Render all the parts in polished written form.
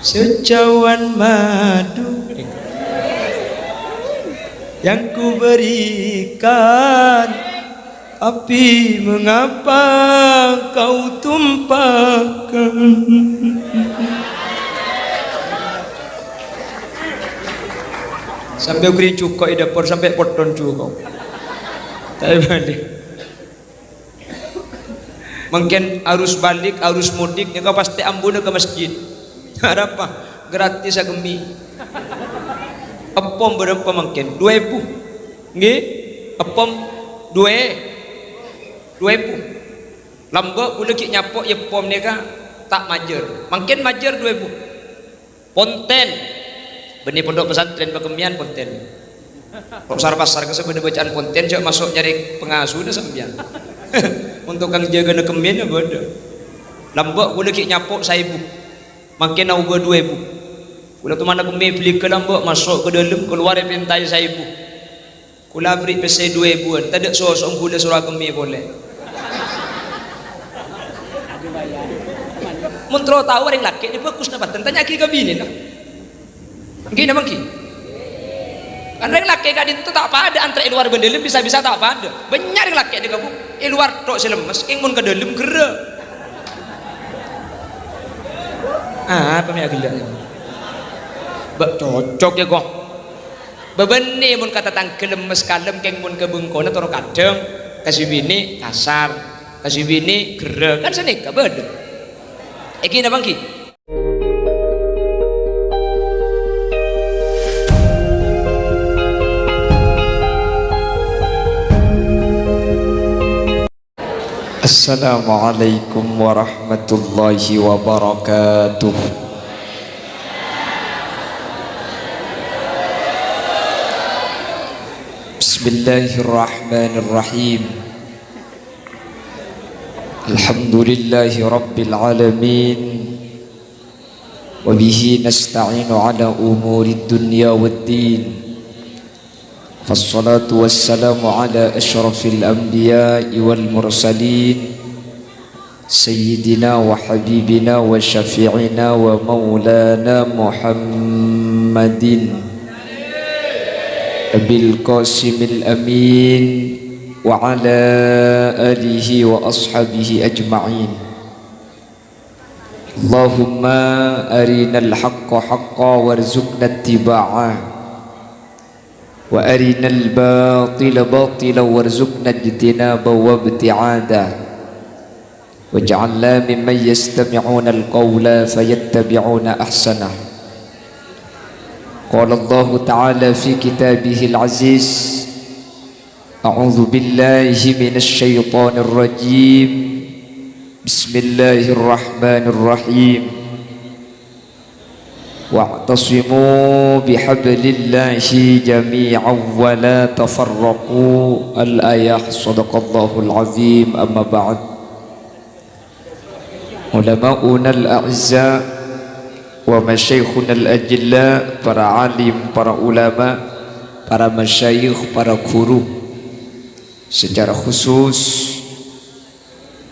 secawan madu yang ku berikan, tapi mengapa kau tumpahkan? Sampai kuri cukup di dapur, sampai poton cukup. Tak balik. Mungkin arus balik, arus mudik, kau pasti ambune ke masjid. Ada apa? Gratis agemi. Apom berapa mungkin? 2.000. Nggih? Apom 2.000. Lambak boleh kik nyapok ya pom ni kan tak majer. Mungkin majer 2.000. Ponten. Benih pondok pesantren Pakemian ponten. Pasar-pasar ke sebenarnya bacaan ponten cok masuk nyari pengasuh dah sambian. Untuk kang jaga nak kemen ya bodoh. Lambak boleh kik nyapok 1.000. Makin au go 2.000. Kula tu mana kemen beli ke lambak masuk ke dalam keluar pentai 1.000. Kula beri pese 2.000. Tak ada sosok kula surah kemen boleh. Muntro tahu orang laki ni bagus nak batan tanya ki kabini lah. Gini namang ki. Karena yang laki kadin tu tak apa ada antara luar bendelem bisa-bisa tak apa ada. Banyak yang laki di kampung. Luar tok selemes, ing mun ke dalam gerak. Apa mi agak bak cocok ya kok. Bebeni mun kata tangkelem mes kalem keng mun ke bengkona toro kadang kasih bini kasar, kasih bini gerak kan senik beda. Iki namang ki. Assalamualaikum warahmatullahi wabarakatuh. Bismillahirrahmanirrahim. Alhamdulillahi rabbil alamin. Wa bihi nasta'inu ala umuri dunya waddin. فالصلاة والسلام على أشرف الأنبياء والمرسلين سيدنا وحبيبنا وشفيعنا ومولانا محمد أبي القاسم الأمين وعلى آله وأصحابه أجمعين. اللهم أرنا الحق حقا وارزقنا اتباعه وأرنا الباطل باطلا وارزقنا اجتنابه وابتعاده واجعلنا ممن يستمعون القول فيتبعون أحسنه. قال الله تعالى في كتابه العزيز: أعوذ بالله من الشيطان الرجيم بسم الله الرحمن الرحيم واعتصموا بحبل الله جميعا ولا تفرقوا. الآية. صدق الله العظيم. أما بعد، علماؤنا الأعزاء ومشايخنا الأجلاء, para alim, para ulama, para masyayikh, para guru, secara khusus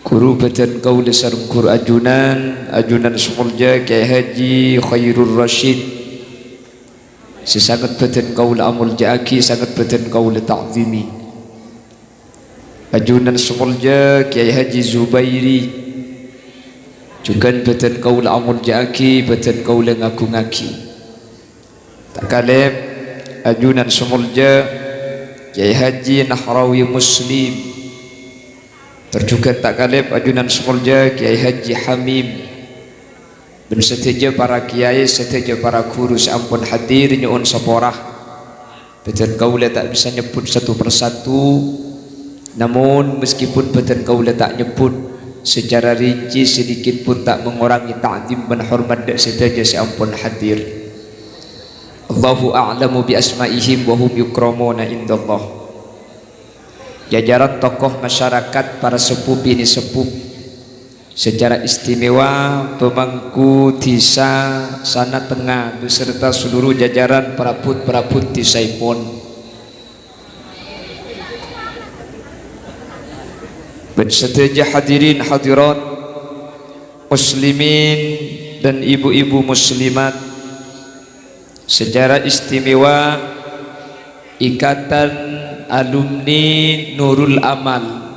guru batan kaul sareng guru ajunan semulja Kyai Haji Khairul Rashid, sesangat batan kaul amul jaaki, sangat batan kaul ta'zimi. Ajunan semulja Kyai Haji Zubairi, juga batan kaul amul jaaki, batan kaul ngaku-ngaki. Tak kalem ajunan semulja Kyai Haji Nahrawi Muslim, terjuga tak kalib ajunan semulja Kiai Haji Hamim, dan seteja para kiai, seteja para guru seampun hadir nyuun saporah. Betul kaula tak bisa nyebut satu persatu, namun meskipun betul kaula tak nyebut secara rinci sedikit pun tak mengurangi ta'zim dan hormat dak seteja seampun hadir. Allahu a'lamu bi asma'ihim wa hum yukramuna indallah. Jajaran tokoh masyarakat, para sepuh bini sepuh, secara istimewa pemangku desa Sana Tengah beserta seluruh jajaran perabot-perabot desaipun. Bersedia hadirin hadirat muslimin dan ibu-ibu muslimat, secara istimewa Ikatan Alumni Nurul Amal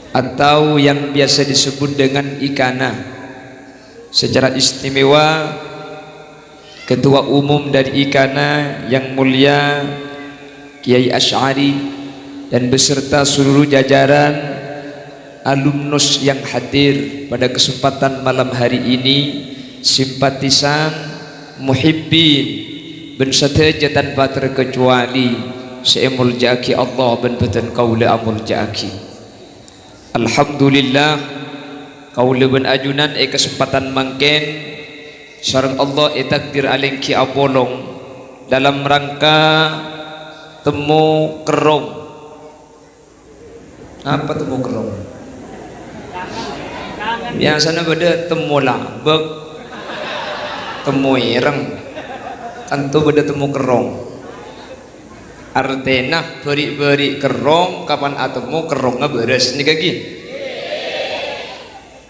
atau yang biasa disebut dengan IKANA, secara istimewa Ketua Umum dari IKANA yang mulia Kiai Asy'ari dan beserta seluruh jajaran alumnus yang hadir pada kesempatan malam hari ini, simpatisan, muhibbin ben sateja tanpa terkecuali seemul jaki Allah ben beten kaula amul jaki. Alhamdulillah kaula ben ajunan kesempatan mangken sareng Allah takdir alengki abolong dalam rangka temu kerong. Apa temu kerong? Biasanya beda temu labek, temu ireng, tentu beda temu kerong. Artinya beri-beri kerong kapan atemu kerongnya beres nih kaki.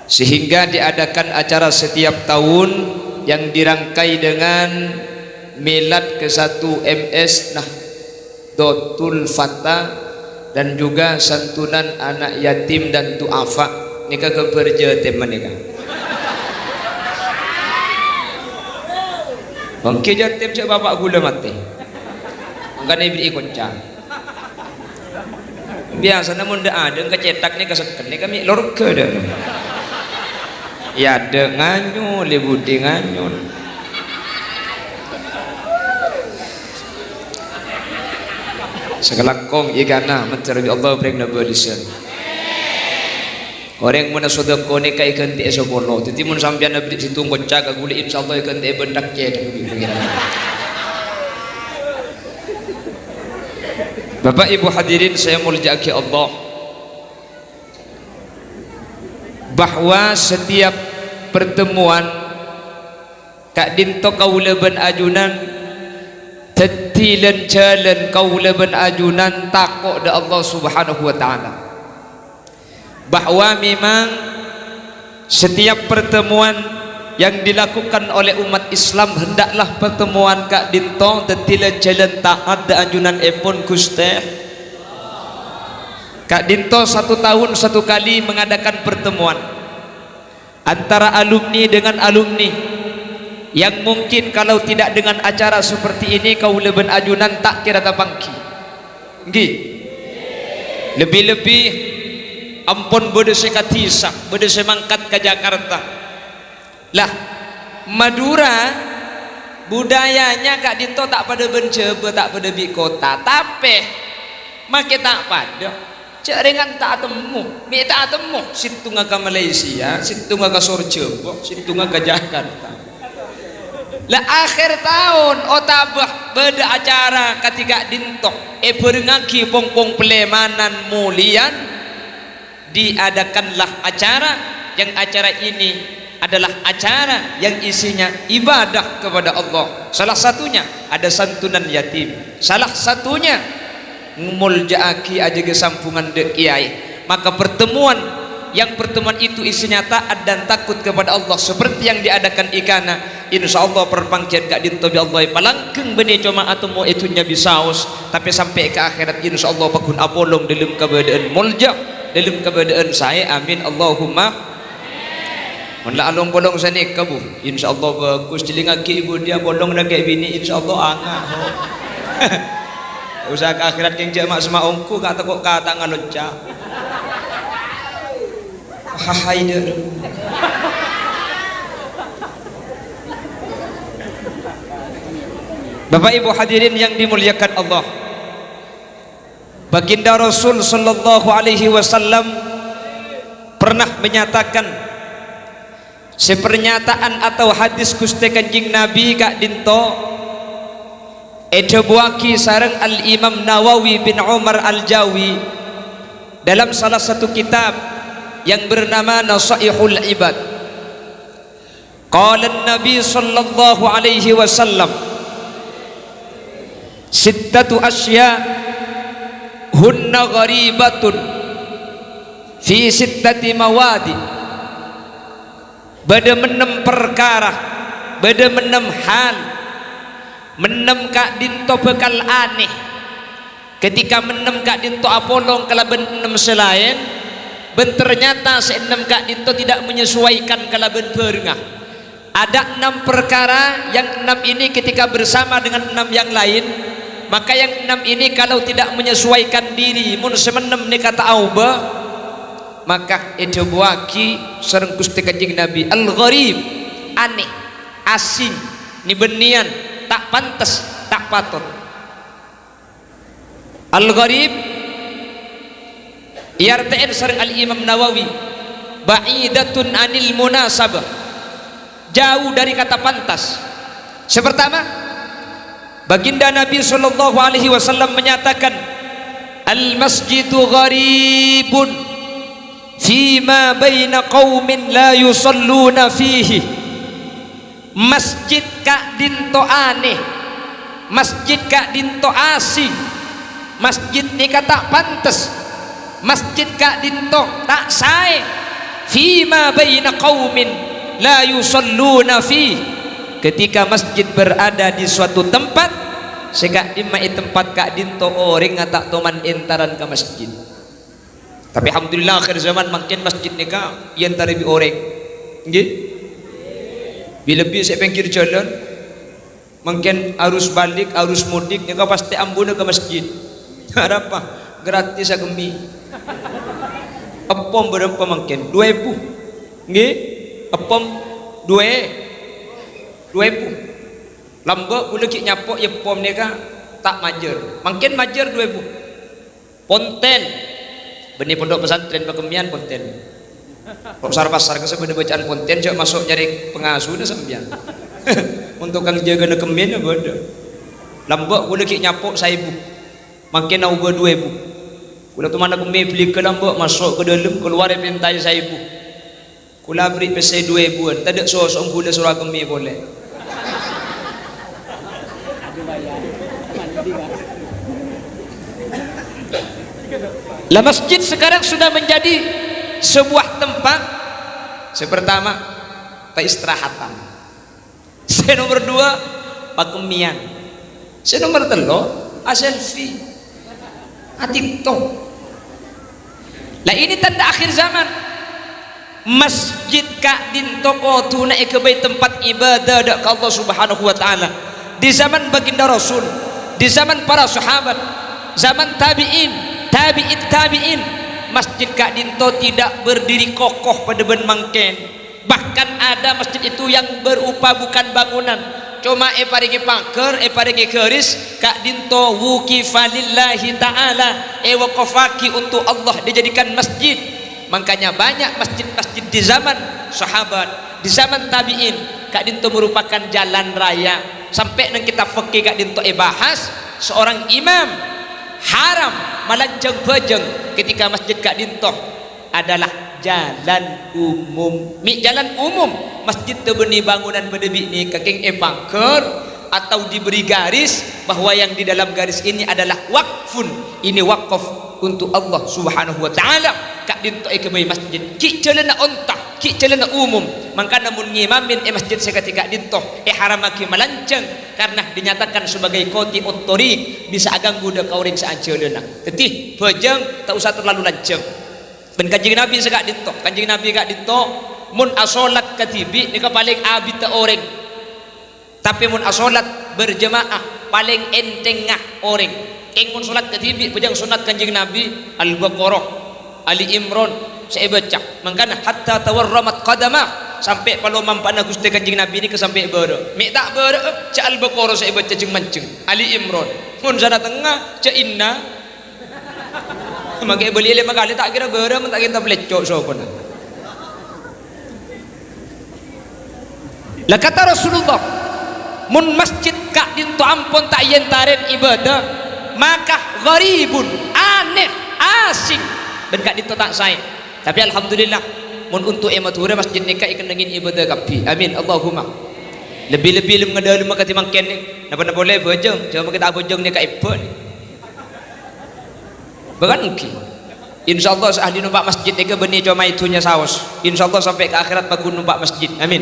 Sehingga diadakan acara setiap tahun yang dirangkai dengan milad ke-1 MS Nahdlatul Fatah dan juga santunan anak yatim dan duafa. Nikah keberja teman nikah. Bangke jatim cak bapak gula mati. Makanya ibu ikut cak. Biasa namun dah ada kecetak ni keseken ni kami lorke dah. Ya ada nganyul, ibu di nganyul. Segala kong ikana mencari Allah beri nabi lisan. Orang mana sudah kau ni kai kan dia sekolah, jadi mun sambian nabi situ ngocak aguli insyaallah kan dia bendak je. Bapak Ibu hadirin saya muljaki Allah, bahwa setiap pertemuan kak dinto kaula ben ajunan tetilan jalan kaula ben ajunan takok da Allah Subhanahu wa taala, bahwa memang setiap pertemuan yang dilakukan oleh umat Islam hendaklah pertemuan kak dinto tetilan jalan taat da ajunan epon Gusti. Kak dinto 1 tahun 1 kali mengadakan pertemuan antara alumni dengan alumni, yang mungkin kalau tidak dengan acara seperti ini kaula ben ajunan tak kira tapangki. Nggih. Lebih-lebih ampun bode sekatisak, bode semangkat ke Jakarta. Lah, Madura budayanya kak dinto tak pada benceba, tak pada bi kota, tapi make tak pada jaringan tak temu, mi tak temu situ ke Malaysia, situ ke Sorjebo, situ ke Jakarta. Lah akhir tahun otabah beda acara ketika dinto berngaki pong-pong pelemanan mulian, diadakanlah acara yang acara ini adalah acara yang isinya ibadah kepada Allah. Salah satunya ada santunan yatim, salah satunya ngumuljaaki aja kesampungan de kiai. Maka pertemuan itu isinya taat dan takut kepada Allah seperti yang diadakan ikana. Insyaallah perpangkian gak dintobi Allah palangkeng beni cuma atau itunya bisaus, tapi sampai ke akhirat insyaallah pakun apolong dalam keadaan mulja, dalam keadaan saya. Amin Allahumma. Mula along bolong sani kabu insyaallah bagus dilingaki ibu dia bolong lagi bini insyaallah angah. Usaha ke akhirat yang jamak sama ongku kata kok kata ngalocak. Hahai dia. Bapak Ibu hadirin yang dimuliakan Allah, baginda Rasul sallallahu alaihi wasallam pernah menyatakan sepernyataan atau hadis Gusti Kanjeng Nabi kak dinto ejebuaki sareng Al-Imam Nawawi bin Umar Al-Jawi dalam salah satu kitab yang bernama Nasaihul Ibad. Qala Nabi sallallahu alaihi wasallam, sittatu asya hunna gharibatun fi sittati mawadi beda menem perkara, beda menem hal, menem kak dinto bekal aneh. Ketika menem kak dinto apolong kalau benem selain, ben ternyata seenem kak dinto tidak menyesuaikan kalau ben berengah. Ada 6 perkara, yang 6 ini ketika bersama dengan 6 yang lain, maka yang 6 ini kalau tidak menyesuaikan diri, mun semenem ni kata auba, maka itu buaki sareng Gusti Kanjeng Nabi al-gharib, aneh, asing, ni benian, tak pantas, tak patut. Al-gharib IRTN sareng Al-Imam Nawawi ba'idatun anil munasabah, jauh dari kata pantas. Sepertama, baginda Nabi sallallahu alaihi wasallam menyatakan al-masjidu gharibun fima baina qaumin la yusalluna fihi. Masjid kak dinto aneh, masjid kak dinto asing, masjid ni kata pantas, masjid kak dinto tak sae, fima baina qaumin la yusalluna fi, ketika masjid berada di suatu tempat sehingga dimai tempat kak dinto orang ngatak toman entaran ke masjid. Tapi alhamdulillah akhir zaman makin masjid ni kak yang taribi orang nggih, bila saya pinggir jalan makin arus balik arus mudik ni kak pasti ambuna ke masjid. Apa gratis agemi apom berapa makin 2.000 nggih, apom 2.000 lambak boleh kik nyapok ya pom ni kah tak majer, makin majer 2.000. Ponten benih pondok pesantren Pakemian ponten pasar-pasar ke sebenarnya bacaan ponten cok masuk nyari pengasuh dah sambian untuk kang jaga nekemin ya bodoh. Lambak boleh kik nyapok 1.000 makin au 2.000. Kula tu mana kumi beli ke lambak masuk ke dalam keluar pintai 1.000. Kula beri pese 2.000. Tak ada sosok kula surah kami boleh. Lah masjid sekarang sudah menjadi sebuah tempat sepertama peristirahatan. Saya nomor 2 pakemian. Saya nomor 3 selfie, TikTok. Lah ini tanda akhir zaman. Masjid kak dinto kotu naik ke bait tempat ibadah dak Allah Subhanahu wa taala. Di zaman baginda Rasul, di zaman para sahabat, zaman tabi'in, tabi'in, masjid kak dinto tidak berdiri kokoh pada ben mangken. Bahkan ada masjid itu yang berupa bukan bangunan, cuma parigi paker, parigi keris, kak dinto wukifa lillahi ta'ala, waqafaki untuk Allah dijadikan masjid. Makanya banyak masjid-masjid di zaman sahabat, di zaman tabi'in, kak dinto merupakan jalan raya. Sampai nang kita fikih kak dinto bahas seorang imam haram malanceng bejeng ketika masjid kak dinto adalah jalan umum. Jalan umum masjid terbeni bangunan berdebik ni kaking bangker atau diberi garis bahwa yang di dalam garis ini adalah wakfun, ini wakaf untuk Allah Subhanahu wa taala. Kak dinto ke masjid ki celana ontah, ki celana umum. Maka namun ngimamin masjid seketika dinto haramaki malanceng karena dinyatakan sebagai koti otorik, bisa aganggu dak kauring saajeulna. Tetih bejeng tak usah terlalu lanceng. Ben kanjeng Nabi sekak dinto, kanjeng Nabi kak dinto mun asolat katibi ni paling abit ta orang. Tapi mun asolat berjemaah paling entengah orang. Ing mun salat katibi bejang sunat kanjeng Nabi Al-Baqarah, Ali Imran saya baca. Mangkana hatta tawarramat qadamah, sampai kalau mampana Gusti kanjeng Nabi ni ke sampai bere. Mik tak bere ca Al-Baqarah saya baca jeung mancing. Ali Imran. Mun sana tengah ca inna. Makai beli lima kali tak kira bere men tak kita plecok sopona. Lah kata Rasulullah, mun masjid kak dinto ampun tak yentaren ibadah, maka gharibun, aneh, asing, dan kak dinto tak say. Tapi alhamdulillah mun untuk ematura masjid nikah ikan dengin ibadah kapi. Amin Allahumma. Lebih-lebih lem ngada lem kati mangken ni. Napa boleh bojong, cuma kita bojong ni kak ibon. Bukan mungkin. Insyaallah ahli numpak masjid ke benih cuma itunya saus. Insyaallah sampai ke akhirat bagus numpak masjid. Amin.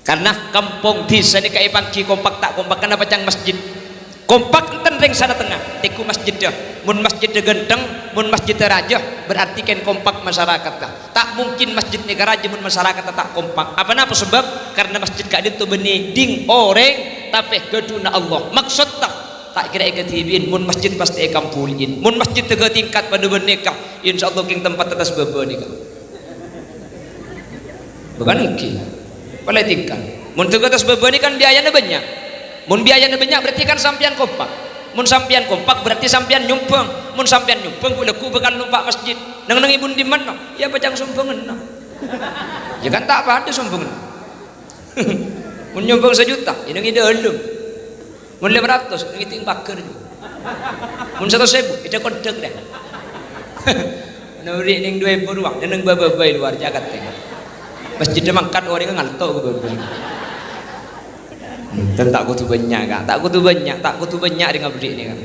Karena kampung desa ni kai pangki kompak tak kompak kenapa cang masjid. Kompak enten ring sana tengah. Teku masjid dah. Mun masjid de genteng, mun masjid raja berarti kan kompak masyarakat dah. Tak mungkin masjid ni raja mun masyarakat tak kompak. Apa napa sebab? Karena masjid kak itu benih ding orang tapi keduna Allah. Maksud tak kira ikatibin mun masjid pasti akan pulin. Mun masjid tiga tingkat pada bernikah, insyaallah king tempat atas bernikah. Bukan mungkin. Pada tingkat. Mun tiga atas bernikah kan biayanya banyak. Mun biayanya banyak berarti kan sampian kompak. Mun sampian kompak berarti sampian nyumpeng. Mun sampian nyumpeng kuleku bakal numpak masjid. Nang ibun di mana? Ya bacang sumpengan. Ya kan tak apa ada sumpengan. Mun nyumpeng 1 juta, ini ide elum. Mun 500, ini ting bakar. Mun 100.000, itu kodek dah. Nuri ning 2.000 ruang, nang babai luar jagat teh. Masjid mangkat orang ngalto ke babai. Tak kutu banyak kan, tak kutu banyak dengan beri ni kan.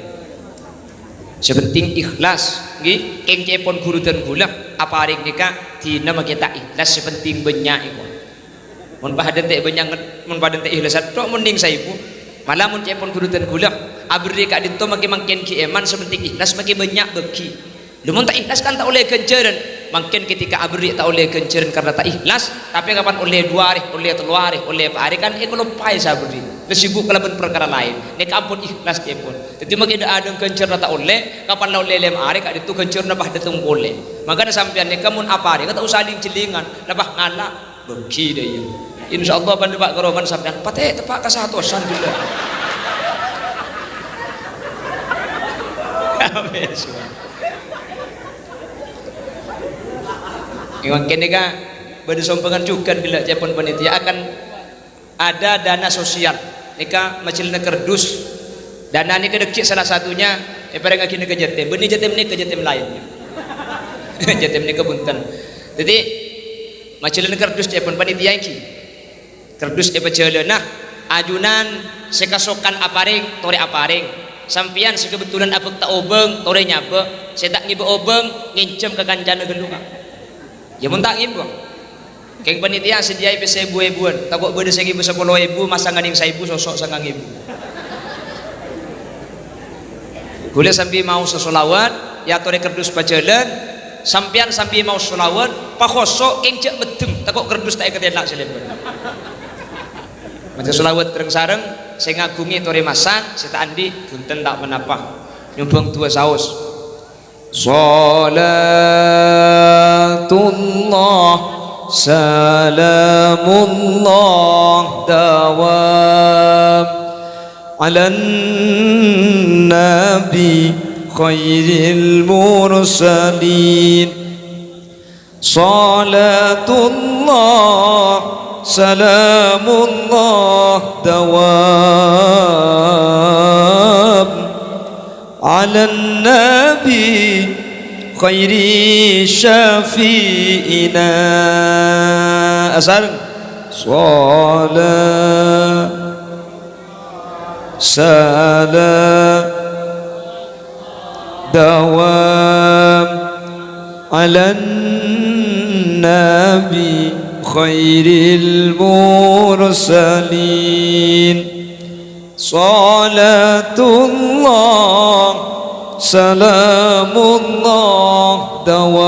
Sepenting ikhlas, nggih, keng cepon guru dan gula, apa hari ni kak, tina kita ikhlas sepenting banyak itu. Mun bahadan teh banyak, mun bahadan teh ikhlas, tok mending saya ibu. Malah mun cepon guru dan gula, abri kak dinto makin eman sepenting ikhlas makin banyak beki. Lumun tak ikhlas kan tak oleh kenceran. Makin ketika abri tak oleh kenceran karena tak ikhlas, tapi kapan oleh 2 hari, oleh 3 hari, oleh 4 hari kan kalau pai sabri. Sibuk kalaban perkara lain. Nek ampun ikhlas cepon. Jadi makin ada kenceran tak oleh, kapan la oleh 5 hari kak itu kenceran bah datang boleh. Makanya sampean nek mun apa hari kata usaling celingan, lebah ngalak beki deh ya. Insyaallah bantu Pak Karoman sampean pateh tepak ka 100-an juga. Amin. Iwan kene ka bersompengan juga bila cepon panitia akan ada dana sosial. Nika macilna kerdus. Dana ni kedekik salah satunya pareng kini ke jatim. Benih jatim ni ke jatim lainnya. Jatim ni ke bunten. Jadi macilna kerdus cepon panitia iki. Kerdus de nah ajunan sekasokan aparing tore aparing. Sampian sekebetulan apek tak obeng tore nyabe. Saya tak ngibe obeng ngincem ke kancana gelunga. Ya mun tak ngibe. Keng panitia sediai pe 1.000-an, takut beda 1.000 10.000 masang nganding 1.000 sosok sangang ibu. Gule sampai mau sesolawat, ya tore kerdus pajalan, sampian sampai mau solawat, pakosok keng cek medem, takut kerdus tak ketelak selepen. Macam solawat tereng sareng, saya ngagungi tore masan, saya tak andi, punten tak menapa, nyumbang 2 saus. Salatullah Salamullah dawam ala nabi khairil mursalin Salatullah Salamullah dawam ala nabi khairi syafi'ina asal salat salam dawam ala nabi khairil mursalin salatullah Salamullah dawam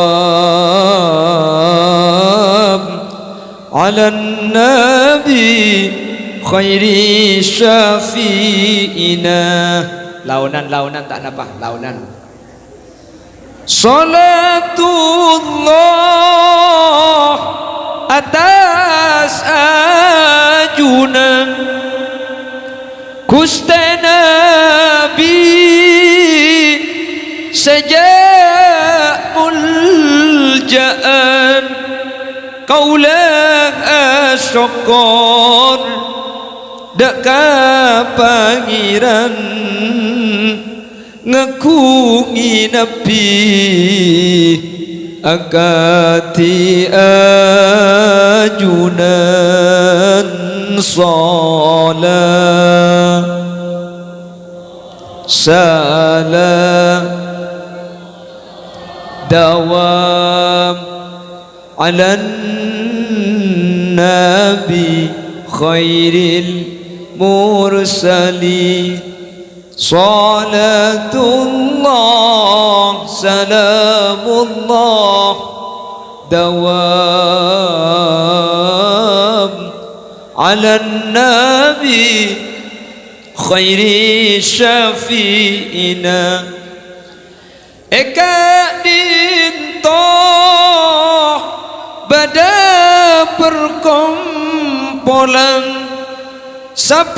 ala nabi khairi syafi'ina. Launan tak napa launan. Salatullah atas ajunan Gusti Nabi sejak muljaan kaulah asyokor dekat pangeran ngakungi Nabi akati ajunan salam salam دوام على النبي خير المرسلين صلاة الله سلام الله دوام على النبي خير شفينا Eka dintoh pada perkumpulan sapalaan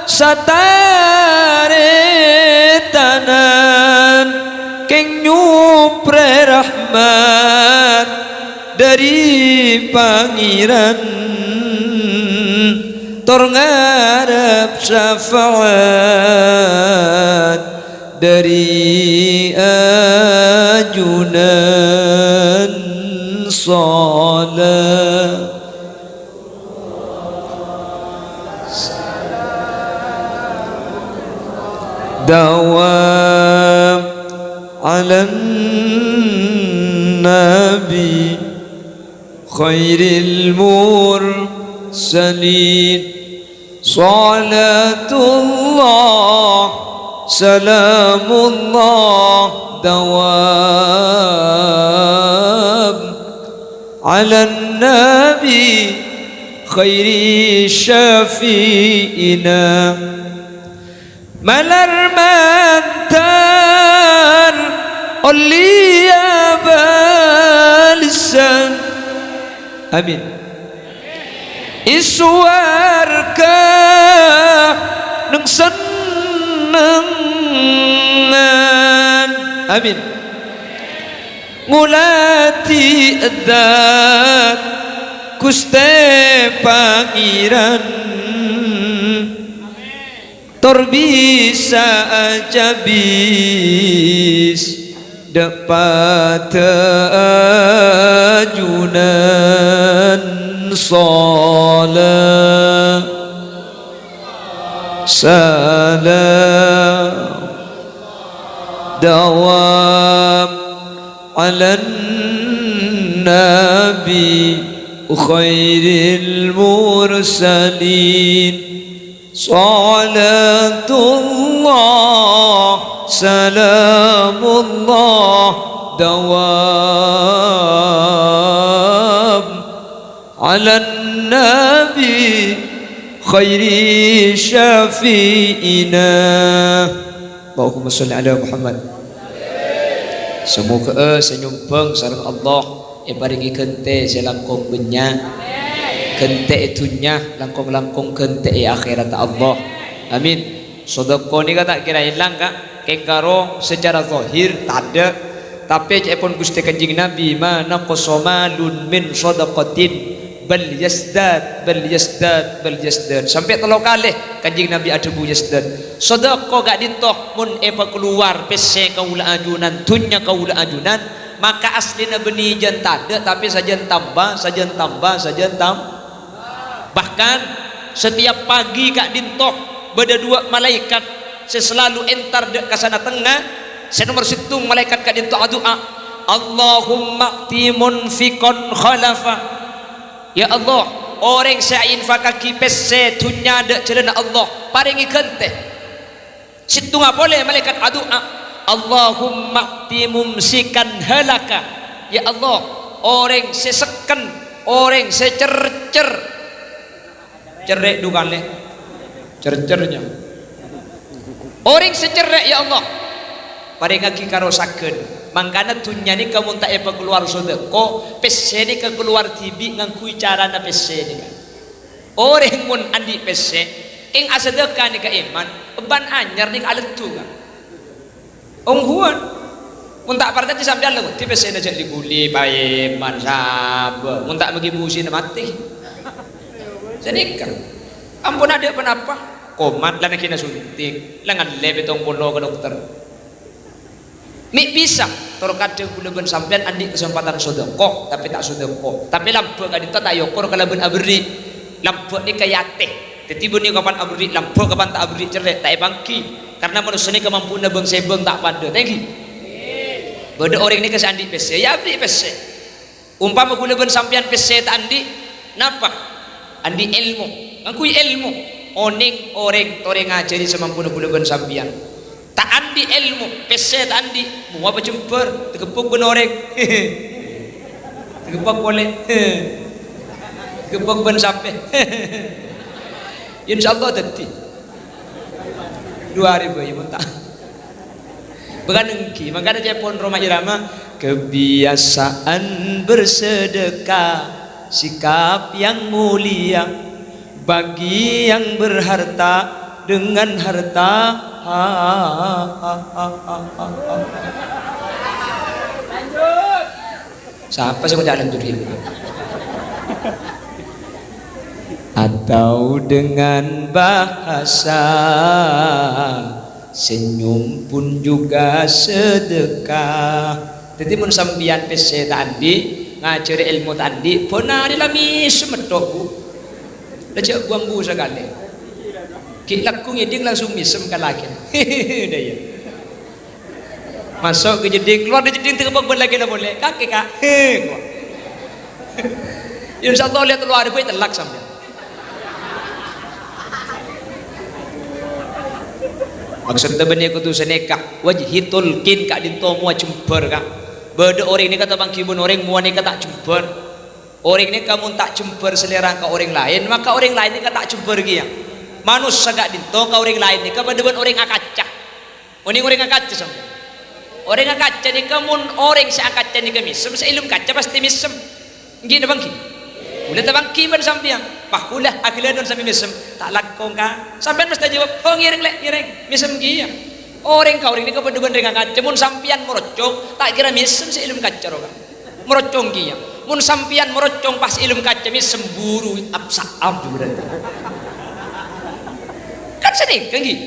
satare tanan keng nyupre rahmat dari pangeran tor ngarep syafaat dari ajunan salat dawam ala nabi khairil mursalin salatullah salamullah dawam ala nabi khairi syafi'ina malar mantar olliya balisan amin iswarka nang senengan amin ngulati edat Guste Pangeran tor bisa aja bis dapat ajunan salam salam dawam ala nabi khairil mursalin salatullah salamullah dawam ala nabi khairi syafi'ina Allahumma salli ala Muhammad. Semoga senyumpeng sareng Allah paringi kente selangkung benya kente itunya langkung-langkung kente akhirat Allah amin. Sedekah ni kata kira hilang kak kengkaro secara zahir tak ada tapi cepon Gusti Kanjeng Nabi mana qasamalun min sadaqatin bal yasdad sampai telo kali Kanjeng Nabi ada bu yasdad sedekah gak dintoh mun epa keluar pese kaula ajunan tunya kaula ajunan maka aslina benih jan tada tapi sajen tambah bahkan setiap pagi kak dintoh beda dua malaikat selalu entar dek kasana tengah saya nomor situng malaikat kak dintoh doa Allahumma timun fikon khalafa ya Allah orang saya infakaki pese tunya dek celana Allah paringi kente situng apa boleh malaikat doa Allahumma timumsikan halaka ya Allah orang sesekan orang secercer cerek dukane cercernya orang secerek ya Allah paringaki karosakeun mangkana tunya ni kamu tak apa keluar sedekah pese ni ke keluar tibi ngangkui cara na pese ni kan orang mun andi pese ing asedekah ni ka iman ban anyar ni alet tu kan onghuan mun tak parta ti sampean lho ti pese na jadi guli bae man sab mun tak magi busi na mati sedekah ampun ada penapa komat lan kena suntik langan lebe tong polo ke dokter mi bisa toro kadang kula ben sampean andi kesempatan sedekah tapi tak sedekah tapi lampu gak ditot ayo kor kalaben abri lampu ni kayate dadi buni kapan abri lampu kapan tak abri cerek tak bangki karena manusia ini kemampuan bang sebeng tak pada thank you beda orang ini kesandi PC ya abdi PC umpama kula ben sampean PC tak andi napa andi ilmu angkui ilmu oning orang tore ngajari semampu kula ben sampean tak andi ilmu PC tak andi mau apa jemper tegepuk ben orang tegepuk boleh tegepuk ben sampai insyaallah tadi 2000 ya muntah bukan engki makanya Jepun Roma Irama kebiasaan bersedekah sikap yang mulia bagi yang berharta dengan harta lanjut siapa sih mau lanjut ini atau dengan bahasa senyum pun juga sedekah. Jadi mun sambian PC tadi ngajari ilmu tadi pernah dilami semedokku lejak buang bu sekali ki laku ngiding langsung misem kan lagi dah ya masuk ke jeding keluar dari jeding terbang lagi dah boleh kaki kak insyaallah lihat luar itu telak sampai maksudnya benih kutu seneka wajhitul kin kak dinto mua jember kak beda orang ini kata bang kibun orang mua ni kata jember orang ini kamu tak jember selera ke orang lain maka orang lain ini kata jember dia manusia gak dinto ke orang lain ini kepada orang akacah orang akacah sampai orang akacah ni kamu orang seakacah ni kami seilum kaca pasti misem gini bang ki udah tabang kiban sampean pakulah akhirnya don sampai misem tak lakong ka sampean mesti jawab oh ngiring misem kia orang kau ini kepada dengan kaca mun sampean merocong tak kira misem seilum kaca roga merocong kia mun sampean merocong pas ilum kaca misem buru absaab juga kan sedih kan gitu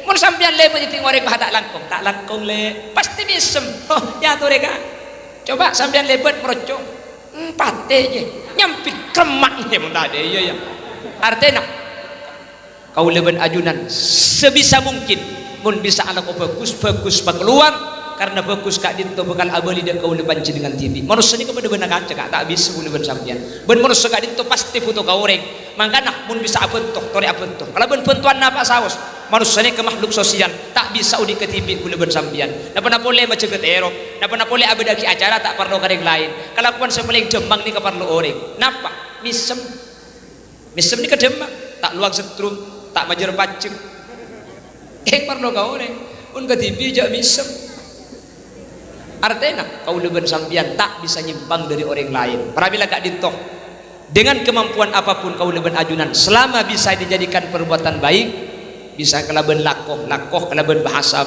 mun sampean le menyeting orang tak langkong le pasti misem oh ya tuh reka coba sampean lebet merocong pate je nyampit kremaknya mun tak ada iya ya artinya kau leben ajunan sebisa mungkin mun bisa anak kau bagus keluar karena bagus kak dinto bakal abali dia kau leban dengan TV manusia ni kepada benar kaca kak tak bisa leben sampean ben manusia kak dinto pasti foto kau orang makanya mun bisa abentoh tori abentoh kalau ben pentuan napa saus manusia ni ke makhluk sosial tak bisa udi ke TV leben sampean napa boleh baca ke terok napa boleh abadaki acara tak perlu kareng lain kalau kuan sepeling demang ni ke perlu orang napa misem ni ke demang tak luang setrum tak majer paceng perlu kau orang pun ke TV jak misem artinya kau leben sampean tak bisa nyimpang dari orang lain apabila kak dintoh dengan kemampuan apapun kau leben ajunan selama bisa dijadikan perbuatan baik bisa kelaben lakoh kelaben bahasa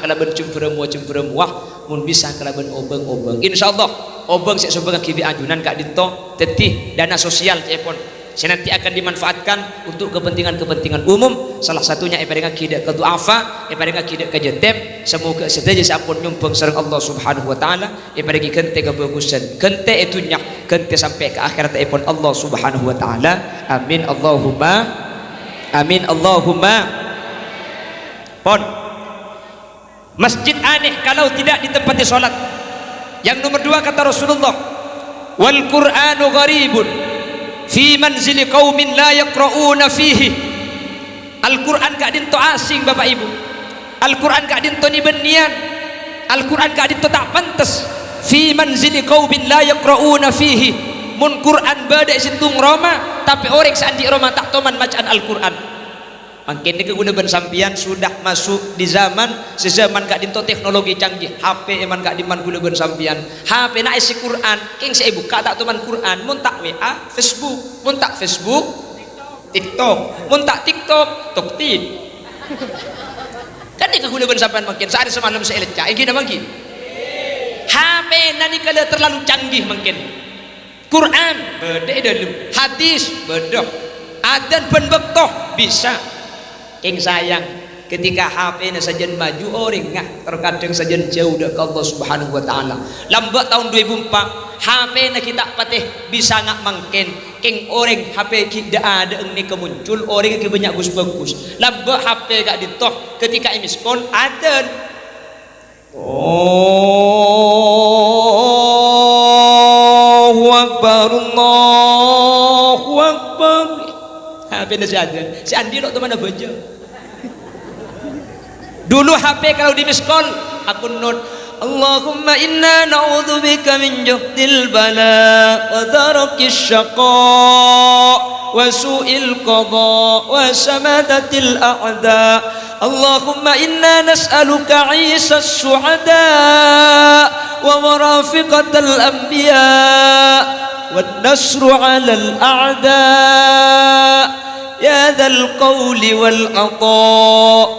kelaben cemperemuah mun bisa kelaben obeng insyaallah obeng sik sebagai kibi ajunan kak dintoh tetih dana sosial cepon nanti akan dimanfaatkan untuk kepentingan umum salah satunya ibarat kidak ke duafa ibarat kidak ke jetem semoga sedaja sampun nyumpeng sareng Allah Subhanahu wa taala ibarat kente kebagusan kente itunya kente sampai ke akhirat ipun Allah Subhanahu wa taala amin Allahumma pon masjid aneh kalau tidak ditempati salat yang nomor 2 kata Rasulullah wal Qur'anu gharibun fi manzili qaumin la yaqra'una fihi Al-Quran gak dinto asing bapak ibu Al-Quran gak dinto nibenian Al-Quran gak dinto tak pantas fi manzili qaumin la yaqra'una fihi mun Quran badai sintung Roma tapi orang seandi Roma tak toman bacaan Al-Quran makin kegunakan sampian sudah masuk di sezaman gak dinto teknologi canggih HP eman gak diman gunakan sampian HP na isi Quran king saya buka tak teman Quran mun tak WA Facebook mun tak Facebook TikTok mun tak TikTok Toktit kan dia kegunakan sampian makin sehari semalam saya lecah gini makin HP nani kalau terlalu canggih makin Quran beda dalam hadis beda adan penbektoh bisa king sayang ketika HP na sajen maju orang ngah terkadang sajen jauh dari Allah Subhanahu wa taala. Lambat tahun 2004 HP na kita patih bisa ngak mangken keng orang HP kita ada ini kemuncul orang yang banyak bagus. Lambat HP gak ditoh ketika imiskon ada Allahu Akbar Allahu Akbar. HP na si Andi lo teman baca. Dulu HP kalau di miss call aku note Allahumma inna na'udzubika min juhdil bala wa darakis syaqa wa su'il qada wa samadatil a'da. Allahumma inna nas'aluka 'isas su'ada wa marafiqatal anbiya wan nasru 'alal a'da ya dzal qawli wal 'ata.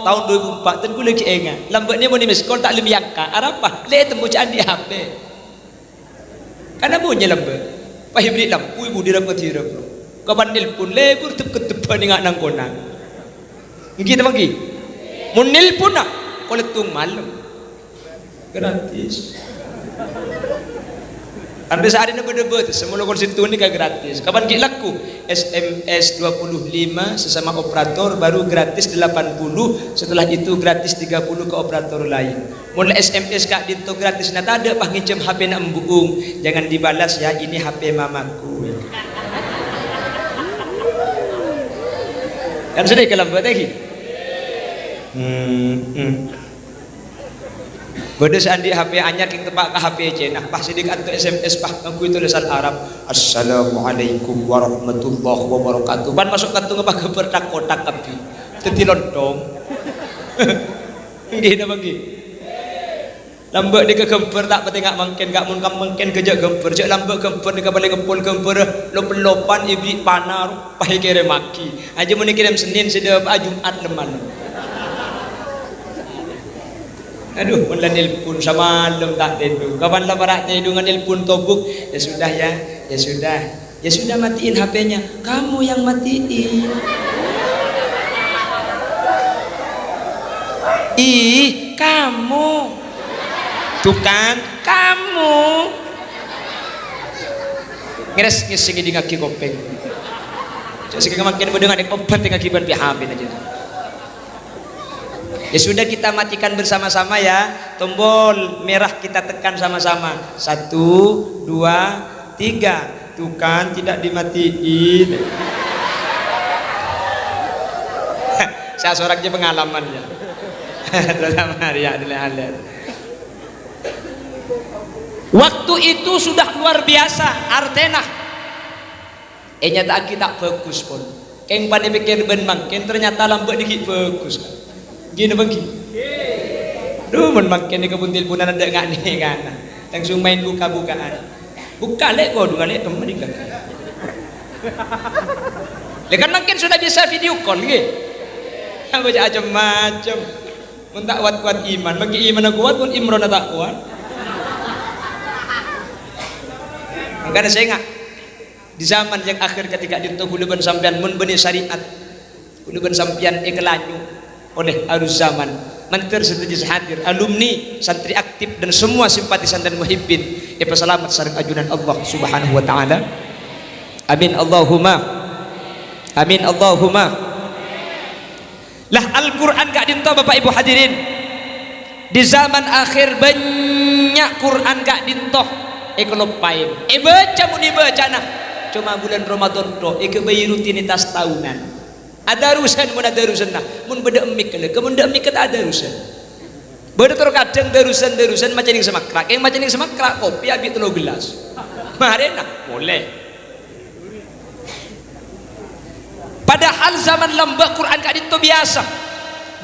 Tahun 2004 tenku lagi ingat lambat ni mau ni miskol tak lem yakka arapa le temu candi HP karena bunyi lambat pah beli lampu ibu dirap tirap kapan nelpon lebur tep ketepan ngak nang konang kita bagi mun nelpon nak koletung malam gratis. Sampai saat ini berdebat semua konstituen ini kan gratis. Kapan kita laku SMS 25 sesama operator baru gratis 80, setelah itu gratis 30 ke operator lain. Mulai SMS kak dinto gratis nah tak ada pah ngincem HP nak membuung jangan dibalas ya ini HP mamaku. Kan sudah kalau buat lagi. Beda seandi HP anyar king tepak ke HP Cina pas sidik atau SMS pah aku itu tulisan Arab Assalamualaikum warahmatullahi wabarakatuh ban masuk kantung apa ke kotak kapi teti lontong ini nama bagi lambat di kegempur tak penting ngak mungkin gak mungkin kerja gempur cek lambat gempur di kabalik ngepul gempur lopan ibli panar pah kirim maki aja mau kirim Senin sedap Jumat leman. Aduh, pun nelpon sama malam tak tidur. Kapan lah para tidur dengan nelpon tobuk? Ya sudah ya sudah matiin HP-nya. Kamu yang matiin. Ih, kamu. Tuh kan, kamu. Ngeres ngising di ngaki kopeng. Jadi sekarang makin mendengar dek obat dengan kiban HP aja. Ya sudah kita matikan bersama-sama ya. Tombol merah kita tekan sama-sama. 1, 2, 3. Tuh kan tidak dimatiin. Saya seorangnya pengalamannya. Terutama ya dilihat. Waktu itu sudah luar biasa Artena. Nyata kita bagus pun. Keng pandai pikir ben mangken ternyata lambat dikit bagus kan. Gini bagi, duh makin di kebun tilpunan ada nggak nih kan? Langsung main buka-bukaan, buka lek kau dua lek temen di belakang. Lekan makin sudah bisa video call gitu, baca macam-macam, mentak kuat iman, bagi iman kuat pun Imron tak kuat. Makanya saya ingat di zaman yang akhir ketika ditubuhkan sampean mun benih syariat, kuluban sampean kelanyu. Oleh arus zaman mentor setuju hadir alumni santri aktif dan semua simpatisan dan muhibbin selamat sareng ajunan Allah Subhanahu wa taala. Amin Allahumma amin Allahumma. Lah Al-Qur'an gak dinto Bapak Ibu hadirin di zaman akhir banyak Quran gak dinto kelopain baca mun dibaca nah cuma bulan Ramadan to bayi rutinitas tahunan. Ada urusan mun ada urusan nah mun beda emik kali kemun dak emik ada urusan beda terkadang darusan macam yang semakrak yang macam yang semakrak kopi abi 3 gelas mari nah boleh padahal zaman lembah Quran kak itu biasa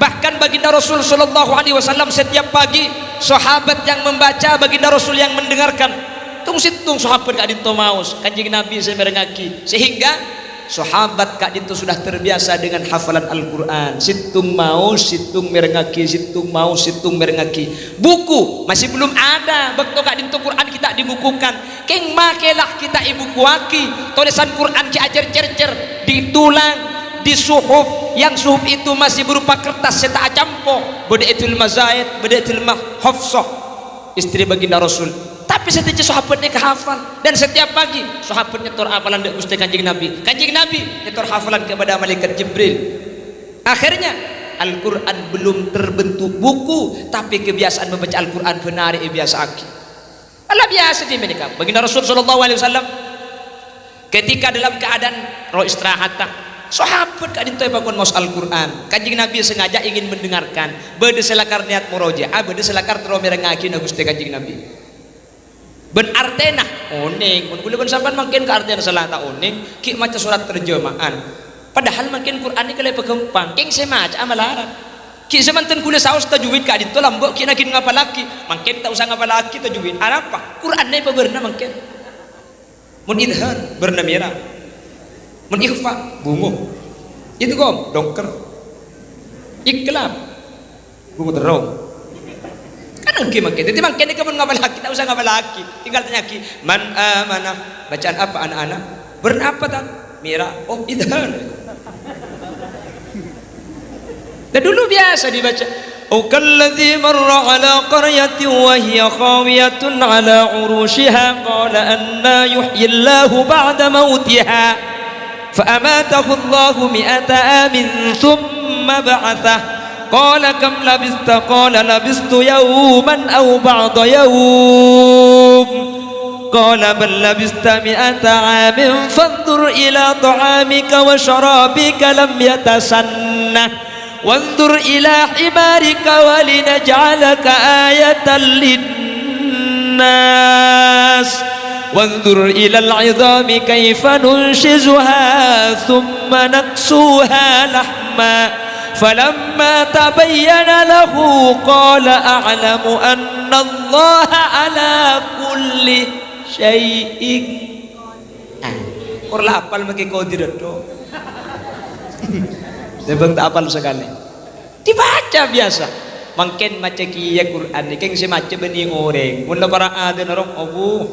bahkan baginda Rasul sallallahu alaihi wasallam setiap pagi sahabat yang membaca baginda Rasul yang mendengarkan tung situng sahabat kak itu maus kanjeng Nabi saya merengaki sehingga sahabat kak itu sudah terbiasa dengan hafalan Al-Quran situng mau situng merengaki situng mau situng merengaki buku masih belum ada waktu kak itu Quran kita dibukukan keng makelah kita ibu kuaki tulisan Quran ki ajar cercer ditulang di suhuf, yang suhuf itu masih berupa kertas cetak campo, Badaitul Mazaid, Badaitul Hafsah, istri baginda Rasul. Tapi setiap sahabatnya kehafal, dan setiap pagi sahabatnya nyetor hafalan dari Gusti Kanjeng Nabi. Kanjeng Nabi nyetor hafalan kepada malaikat Jibril. Akhirnya Al-Quran belum terbentuk buku, tapi kebiasaan membaca Al-Quran benar biasa aki. Allah biasa di mereka. Baginda Rasul sallallahu alaihi wasallam ketika dalam keadaan roh istirahat, sahabat kadin toy bangun maus Al-Quran. Kanjeng Nabi sengaja ingin mendengarkan. Bade selakar niat murojaah, bade selakar tero merengaki na Gusti Kanjeng Nabi. Ben artena oning, mun kula ben sampean mangkin ka artena salata oning, ki maca surat terjemahan. Padahal mungkin Quran ini kalau pegempang, king semaca amalan. Ki semanten kula saos tajwid ka dito lambok ki nakin ngapalaki, mungkin tak usah ngapalaki tajwid. Apa? Quran ini paberna mungkin. Mun idhar berna merah. Mun ikhfa bungo. Itu kom dongker. Iklam bungo terong. Kan mungkin jadi mungkin kamu ngapalaki, tak usah ngapalaki. Tinggal tanya ki, man mana bacaan apa anak-anak? Berna apa tak? Merah. Oh idhar. Dan dulu biasa dibaca au kalladzi marra ala qaryatin wa hiya khawiyatun ala urushiha qala anna yuhyi Allahu ba'da mautiha fa amatahu Allahu mi'ata amin thumma ba'athah qala kam labista qala labistu yawman aw ba'da yawm qala bal labista mi'ata amin fanzur ila ta'amika wa sharabika lam yatasannah wanzur ila himarika walinaj'alaka ayatan linnas wanzur ila al'idhami kayfa nunshizuha thumma naksuha lahma falamma tabayyana lahu qala a'lamu anna Allaha ala kulli syai'in. Kurla apal maki kodir do. Sebab tak apal sekali. Dibaca biasa. Mungkin maca kiya Quran ni keng semaca beni orang. Mula para ada orang abu.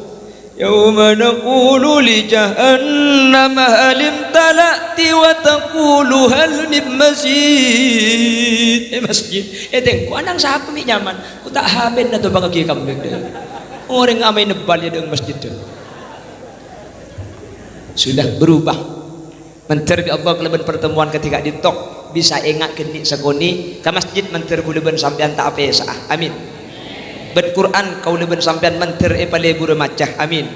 Yauma naqulu li jahannam hal imtala'ti wa taqulu hal min mazid. Masjid. Tengku anang sahabat mi nyaman. Ku tak haben na to baka kiya kambing. Orang amai nebal ya dengan masjid tu. Sudah berubah. Menteri Allah kelebihan pertemuan ketika ditok bisa engak kenik sekoni ke masjid menteri kelebihan sampean tak apa sah. Amin. Ben Quran kau lebihan sampean menteri pale buru macah. Amin.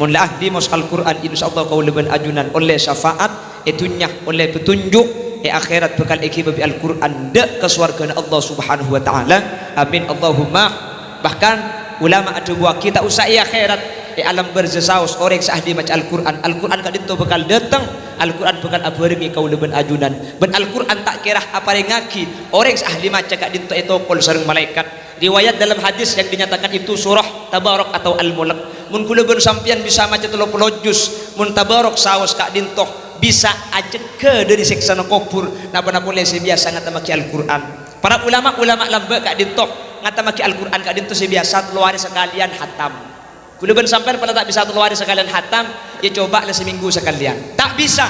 Mun la ahdi mas Al-Quran insyaallah kau lebihan ajunan oleh syafaat itunya oleh petunjuk akhirat bekal iki babi Al-Quran dak ke surga Allah Subhanahu wa taala. Amin Allahumma. Bahkan ulama ada buah kita usah akhirat alam berzesaus orang sahdi maca Al-Quran. Al-Quran kad itu bakal datang. Al-Quran bakal abarengi kau leben ajunan. Ben Al-Quran tak kira apa ngaki orang sahdi maca kad itu etokol sareng malaikat. Riwayat dalam hadis yang dinyatakan itu surah Tabarak atau Al-Mulk. Mun kula ben sampean bisa maca 30 juz, mun Tabarak saos kad dintoh bisa aja ke dari siksa kubur. Napa boleh biasa ngata maki Al-Quran. Para ulama lambek kad dintoh ngata maki Al-Quran kad dintoh biasa keluar sekalian hatam. Kuluban sampai pada tak bisa 3 hari sekalian hatam, ya coba lah seminggu sekalian. Tak bisa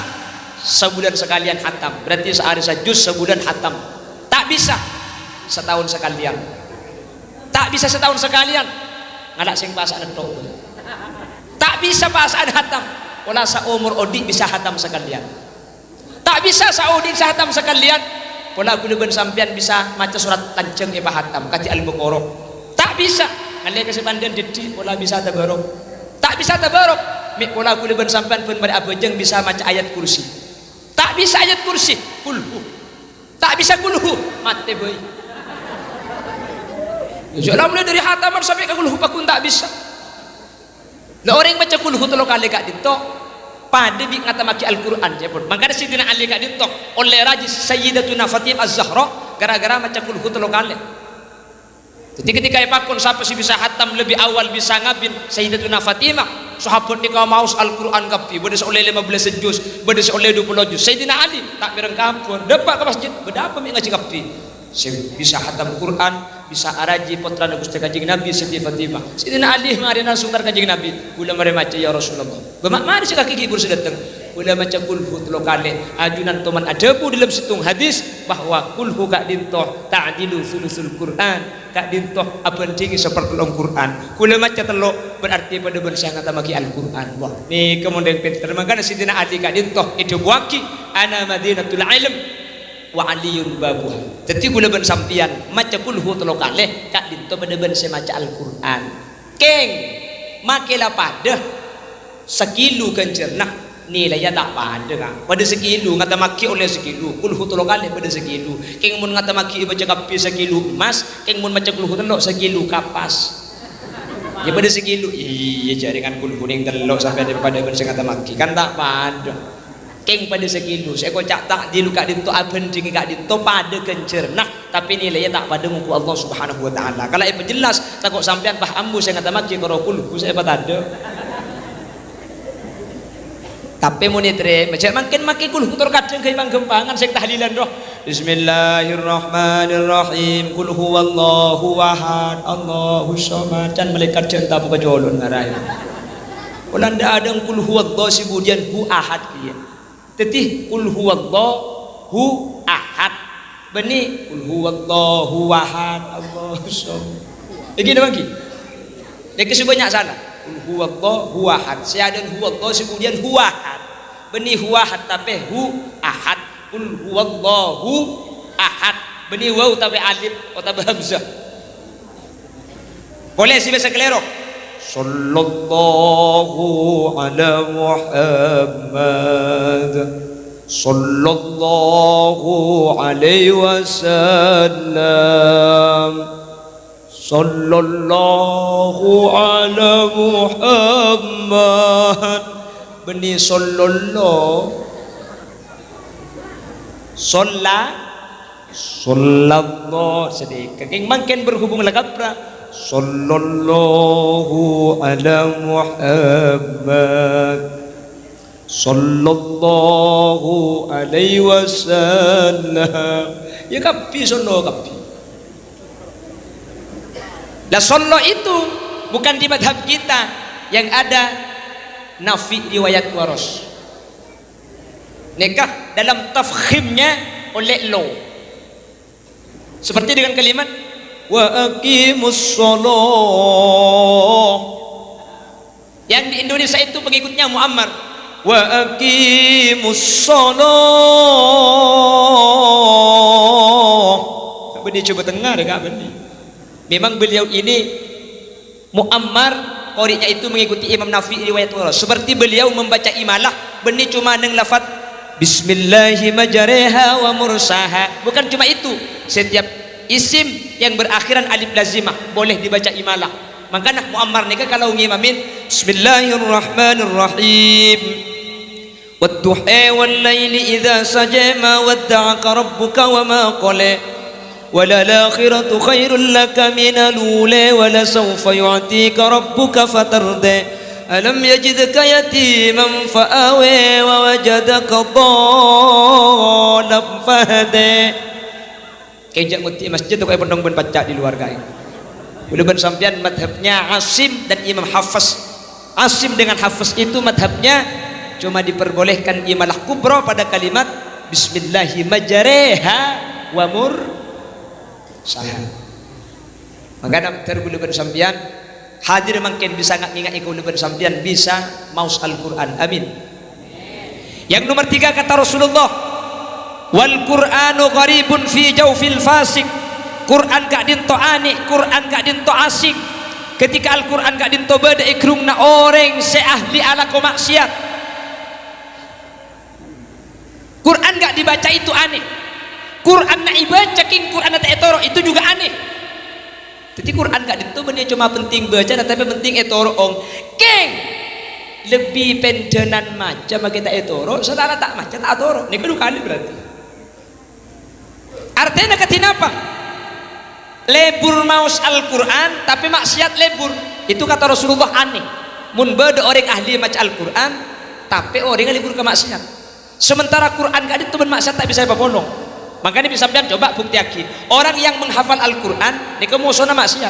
sebulan sekalian hatam. Berarti sehari sajus sebulan hatam. Tak bisa setahun sekalian. Tak bisa setahun sekalian. Ngadak sing pasaan tok. Tak bisa pasaan hatam. Wala saumur odi bisa hatam sekalian. Tak bisa saudi bisa hatam sekalian. Wala kuluban sampean bisa maca surat tanceng iba hatam kati Al-Baqarah. Tak bisa. Alih kasih pandan didi, pola bisa tabarok. Tak bisa tabarok. Mik pola kuliban sampan pun pada abajeng bisa maca ayat kursi. Tak bisa ayat kursi, kulhu. Tak bisa kulhu, mati boy. Jangan mulai dari hataman sampai ke kulhu pakun tak bisa. Lah orang baca kulhu 3 kali kak dito, pada bi ngata maki Al-Quran jepun. Maka Sidina Ali kak dito, oleh Raji Sayyidatuna Fatimah Az-Zahra gara-gara baca kulhu 3 kali. Jadi ketika ipakun siapa sih bisa hatam lebih awal bisa ngabin Sayyidatuna Fatimah sahabat ni kau maus Al-Quran kapi beda oleh 15 juz beda oleh 20 juz. Sayyidina Ali tak bireng kampun dapat ke masjid beda apa mi ngaji kapi bisa hatam Quran bisa araji putra Gusti Kanjeng Nabi Siti Fatimah. Sayyidina Ali mari langsung tar Kanjeng Nabi kula mari maca ya Rasulullah. Bamak mari sik kaki guru sedateng ulah macam kulhu telo kali ajunan toman adabu dalam situng hadis bahwa kulhu kak dintoh ta'dilu sulusul Quran, kak dintoh apa tinggi seperti Quran. Kula macam telo berarti pada bersama maki Al-Quran. Wah, ni kemudian pintar makanya Sidina Ali kak dintoh itu buaki ana madinatul ilm wa aliyun babuha. Jadi kula ben sampian maca kulhu telo kali kak dintoh pada bersama maca Al-Quran. Keng makilah pada sekilo kencernak nilainya tak pada kan pada sekilo ngata maki oleh sekilo kulhu telo kali pada sekilo keng mun ngata maki baca kapi sekilo emas keng mun baca kulhu telo sekilo kapas ya pada sekilo iya jaringan kulhu ning telo sampai daripada bersih ngata maki kan tak pada keng pada sekilo saya kocak tak di luka dinto aben ding kak dinto pada kencernak tapi nilainya tak pada nguku Allah Subhanahu wa taala kalau ieu jelas takut sampean pahammu saya ngata maki karo kulhu saya ada tapi monitre macam makin kulhu tur kadang kaya gempangan sing tahlilan roh Bismillahirrahmanirrahim kul huwallahu ahad Allahus samad can malaikat cinta buka jolon ngarai ulah ndak ada kul huwallahu sibudian hu ahad kieu tetih kul huwallahu ahad beni kul huwallahu ahad Allahus samad iki bagi nek sebanyak sana huwallahu ahad seadan huwallahu kemudian huwa ahad benih huwa ahad tapi hu ahad kul huwallahu ahad benih waw tapi alif atau hamzah boleh sih bahasa kelero sallallahu ala Muhammad sallallahu alaihi wasallam sallallahu ala Muhammad beni sallallahu sallallahu sedikit keng makin berhubung lagapra sallallahu ala Muhammad sallallahu alaihi wasallam ya kapi sono kapi. Lah sallallahu itu bukan di madhab kita yang ada nafi riwayat waros. Nikah dalam tafkhimnya oleh lo. Seperti dengan kalimat wa aqimus shalah. Yang di Indonesia itu pengikutnya Muammar. Wa aqimus shalah. Apa dia coba dengar enggak benih? Memang beliau ini Muammar qori'nya itu mengikuti Imam Nafi riwayat waras. Seperti beliau membaca imalah benih cuma dengan lafaz bismillahi majariha wa mursaha. Bukan cuma itu, setiap isim yang berakhiran alif lazimah boleh dibaca imalah. Makanya Muammar nika kalau ngimamin bismillahirrahmanirrahim wadduha wal laili idza saja ma wadda'aka rabbuka wa ma qala وللآخرة خير لك من الأولى ولسوف يعطيك ربك فترضى ألم يجدك يتيما فآوى ووجدك ضالا فهدى kejak muti masjid tu kaya pendong ben baca di luar kai udah ben sampean madhabnya Asim dan Imam Hafiz. Asim dengan Hafiz itu madhabnya cuma diperbolehkan imalah kubra pada kalimat bismillahi majariha wa sahih. Maka nak terguluban sampian hadir makin bisa ngingat ikuluban sampian bisa maus Al-Quran. Amin. Yang nomor 3 kata Rasulullah wal Qur'anu gharibun fi jawfil fasik. Quran gak dinto aneh, Quran gak dinto asik. Ketika Al-Quran gak dinto beda ikrungna orang seahli ala ko maksiat. Quran gak dibaca itu aneh. Quran nak ibaca king Quran nak etoro itu juga aneh. Jadi Quran gak itu bener cuma penting baca tapi penting etoro ong. King lebih pendenan macam kita etoro, saudara tak macam tak etoro. Ini kedua kali berarti. Artinya ketinapa? Lebur maus Al-Quran tapi maksiat lebur. Itu kata Rasulullah aneh. Mun beda orang ahli maca Al-Quran tapi orang lebur ke maksiat. Sementara Quran gak itu ben maksiat tak bisa apa-apa. Makanya bisa sampean coba bukti lagi. Orang yang menghafal Al-Quran niku musona maksiat.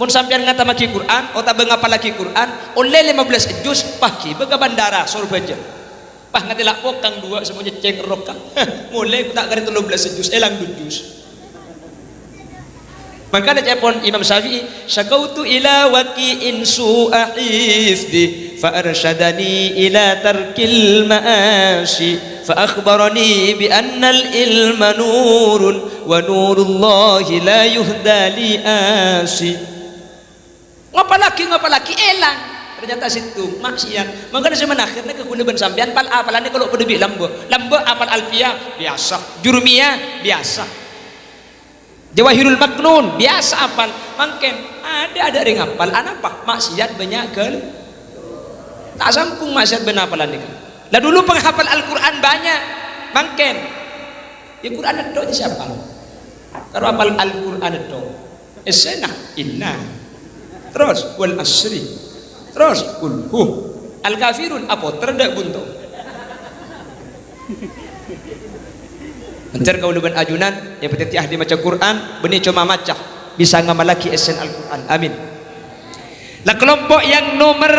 Mun sampean ngata maki Quran, ota bengapal lagi Quran, oleh 15 juz pagi bega bandara Surabaya. Pah ngati lapok kang dua semuanya cek rok kang. Mulai ku tak kari 13 juz elang juz. Maka ada cepon Imam Syafi'i, syakautu ila waqi'in su'a hifdi fa arsyadani ila tarkil ma'asi fa akhbarani bi anna al-ilma nurun wa nurullahi la yuhda li asi. Ngapa lagi elang. Ternyata situ maksiat. Maka saya akhirnya kekuliban sampean pal apalannya kalau pada bilang lambo apal alfiyah biasa, jurumiyah biasa. Jawahirul Maknun biasa apal, mungkin ada ring apal, apa maksiat banyak kan? Tak sangkung maksiat benar apalan ini. Lah dulu penghafal Al-Quran banyak, mungkin. Ya Quran itu siapa? Kalau apal Al-Quran itu, esena inna, terus wal asri, terus kulhu, al-kafirun apa terdak buntu. Mencar kau leban ajunan yang petiti ahli maca Quran benih cuma maca bisa ngamalaki esen Al-Quran. Amin. Lah kelompok yang nomor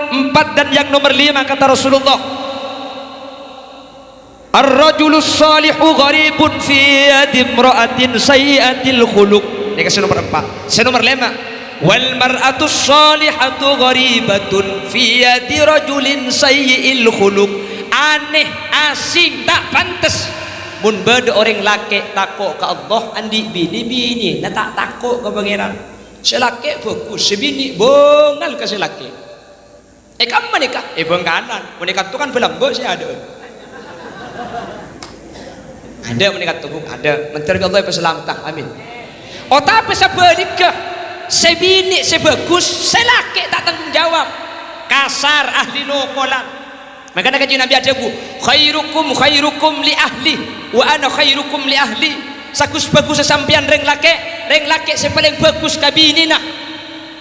4 dan yang nomor 5 kata Rasulullah, ar-rajulus salihu gharibun fi yadi imra'atin sayyi'atil khuluq. Ini kasih nomor 4. Saya nomor 5, wal mar'atus salihatu gharibatun fi yadi rajulin sayyi'il khuluq. Aneh, asing, tak pantas mun beda orang laki takut ke Allah andi bini nah tak takut ke pangeran. Selaki fokus sebini bongal ke selaki. Kamu menikah bengkanan menikah tu kan belambok saya ada menikah tu ada menteri Allah peselamtah. Amin. Oh tapi sebaliknya sebini sebagus selaki tak tanggung jawab kasar ahli nokolan. Makanya kajian Nabi ada khairukum li ahli wa ana khairukum li ahli. Sakus bagus sesampian reng laki sepaling bagus kabini nah.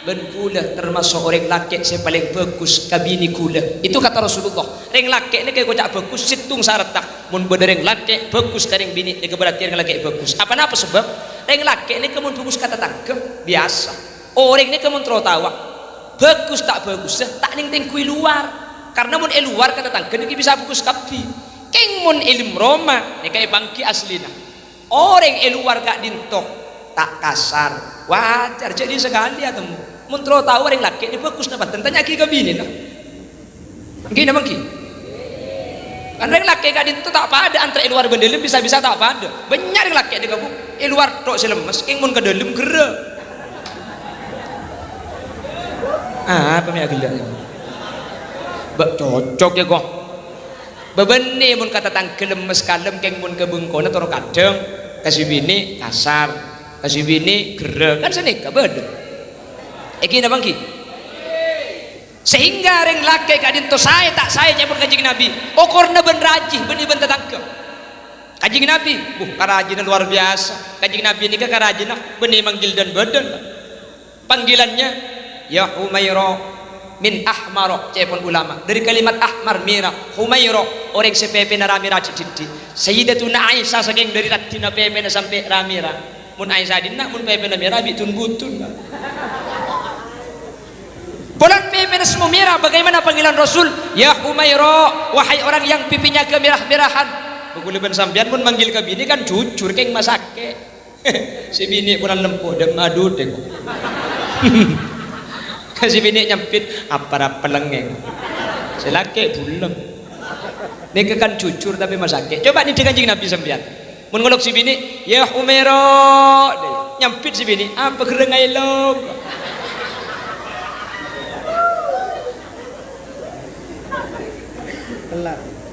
Ben kula termasuk orang laki sepaling bagus kabini kula. Itu kata Rasulullah. Reng laki ini kayak kocak bagus situng saretak. Mun bener reng laki bagus kareng bini dia berarti reng laki bagus. Apa sebab? Reng laki ini kemun bagus kata tangkep biasa. Orang ini kemun tawa. Bagus tak bagus tak ning kui luar. Karena mun luar kata tangke ini bisa fokus kapi keng mun ilim Roma ini kayak bangki aslina orang luar gak dintok tak kasar wajar jadi sekali atau mun tahu orang laki ini fokus napa tentanya ki kabini lah gini bangki karena yang laki gak dintok tak pada antara luar bendelim bisa-bisa tak pada banyak yang laki di kabuk luar tok selemes keng mun ke dalam gerak apa yang agak cocok ya kok bebeni mun kata tangkel lemes kalem keng mun kebengkona toro kadang kasih bini kasar kasih bini gerek kan senika beda iki na bangki sehingga reng laki kadinto saya tak saya nyebut kanjeng Nabi okorna ben rajih beni ben tetangke kanjeng Nabi karajina luar biasa kanjeng Nabi ini karajina beni manggil dan badan panggilannya ya Humaira min ahmaro cepon ulama dari kalimat ahmar mira Humaira orang sepepe na ramira ciciti Sayyidatuna Aisyah saking dari ratina pepe na sampai ramira mun Aisyah dinna mun pepe na mira bitun butun bulan pepe na semua mira bagaimana panggilan Rasul ya Humaira wahai orang yang pipinya kemerah-merahan beguliban sampean mun manggil ke bini kan jujur keng masake si bini bulan lempo dan madu dek si bini nyampit apa pelengeng si laki bulam ini kan jujur tapi masake coba nih dengan Nabi sampean mun ngolok si bini ya Humaira nyampit si bini apa gerengai lo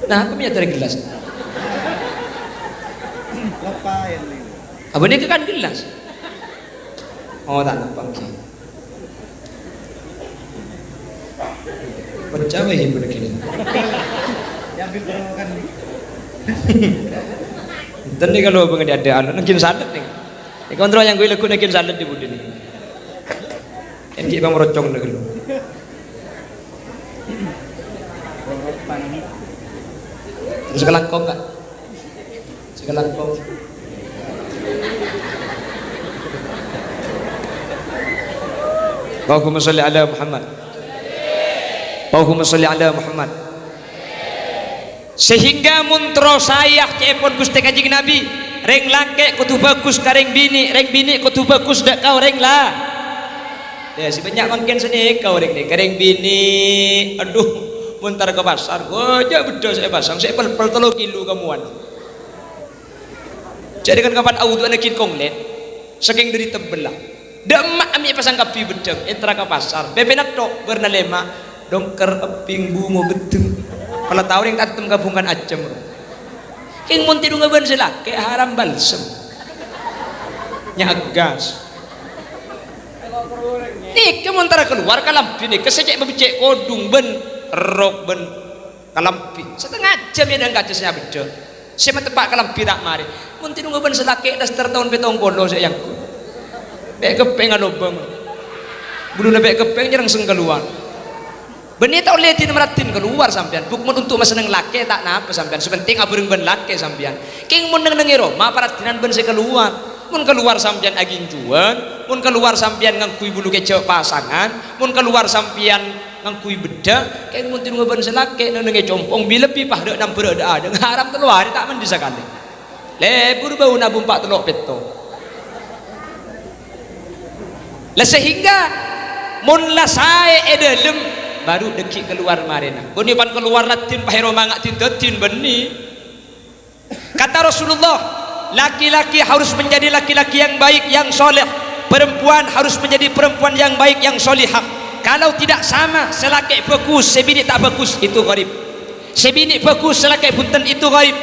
nah aku punya gelas apa ini kan gelas oh tak nampak pecah hibu begini. Yang kan. Dan ni kalau bang ada anu nangkin salad nih. Kontrol yang gue lakukan nangkin salad di budi ni. Yang kita merocong nak lu. Terus kelangkong kan? Sekelangkong. Allahumma salli ala Muhammad. Allahumma salli ala Muhammad. sehingga muntro sayah cepon Gusti Kanjeng Nabi reng lake kudu bagus kareng bini kudu bagus dak kau reng lah ya si banyak mangken seni kau reng kareng bini aduh muntar ke pasar goja bedo saya pasang saya pel 3 kilo kamuan jadi kan kapan audu anakin konglet saking dari tebelah demak ami pasang kapi bedeng entra ke pasar bebenak tok bernalema dongker eping bungo betung pala tahu yang tatem gabungan acem king mun tidu ngaban sila kayak haram balsem nyagas nih kemuntara keluar kalampi nih kesecek babicek kodung ben rok ben kalampi setengah jam ya dan kacesnya bejo saya tepak kalampi tak mari mun tidu ngaban sila kayak daster tahun petong polo saya yang bek kepeng alobang bulu bek kepeng jarang seng keluar benih tak oleh tin meratin keluar sampean bukmun untuk maseneng laki tak napa sampean sepenting abureng ben laki sampean king mun neng Roma paratinan ben se keluar mun keluar sampean aging juan mun keluar sampean ngangkui bulu kecok pasangan mun keluar sampean ngangkui beda king mun tin ben se laki neng compong bi lebih pah dek nampur ada haram keluar tak men bisa kali lebur bau nabung 4 telok peto lah sehingga mun la sae edelem baru dekik keluar marina boni pan keluar latin pahero mangak tin beni kata Rasulullah laki-laki harus menjadi laki-laki yang baik yang soleh perempuan harus menjadi perempuan yang baik yang solihah kalau tidak sama selaki bagus sebini tak bagus itu gharib sebini bagus selaki punten itu gharib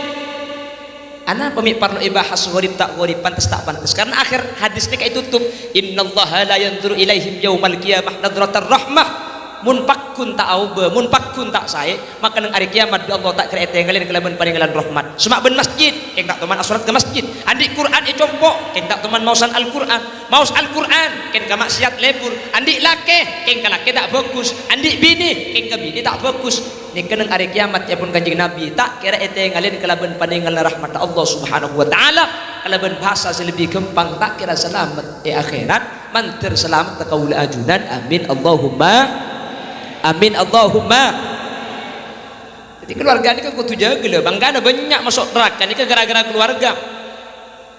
ana pamit parlo ibahas gharib tak gharib pantas tak pantas karena akhir hadis ini kayak tutup innallaha la yanzuru ilaihim yaumal qiyamah nadratar rahmah mun pakun tak auba mun pakun tak sae maka nang hari kiamat Allah tak kira etengalen kelaban paringalan rahmat semak ben masjid keng tak teman asurat ke masjid andi Quran compok keng tak teman mausan Al-Quran maus Al-Quran keng ka maksiat lebur andi lake keng ka lake tak bagus andi bini keng ka bini tak bagus ning nang hari kiamat ya pun Kanjeng Nabi tak kira etengalen kelaban paringalan rahmat Allah Subhanahu wa taala kelaban bahasa lebih gampang tak kira selamat akhirat mantir selamat takaul ajunan amin Allahumma jadi keluarga ini kan kudu jaga lho bangkana banyak masuk neraka ini kan gara-gara keluarga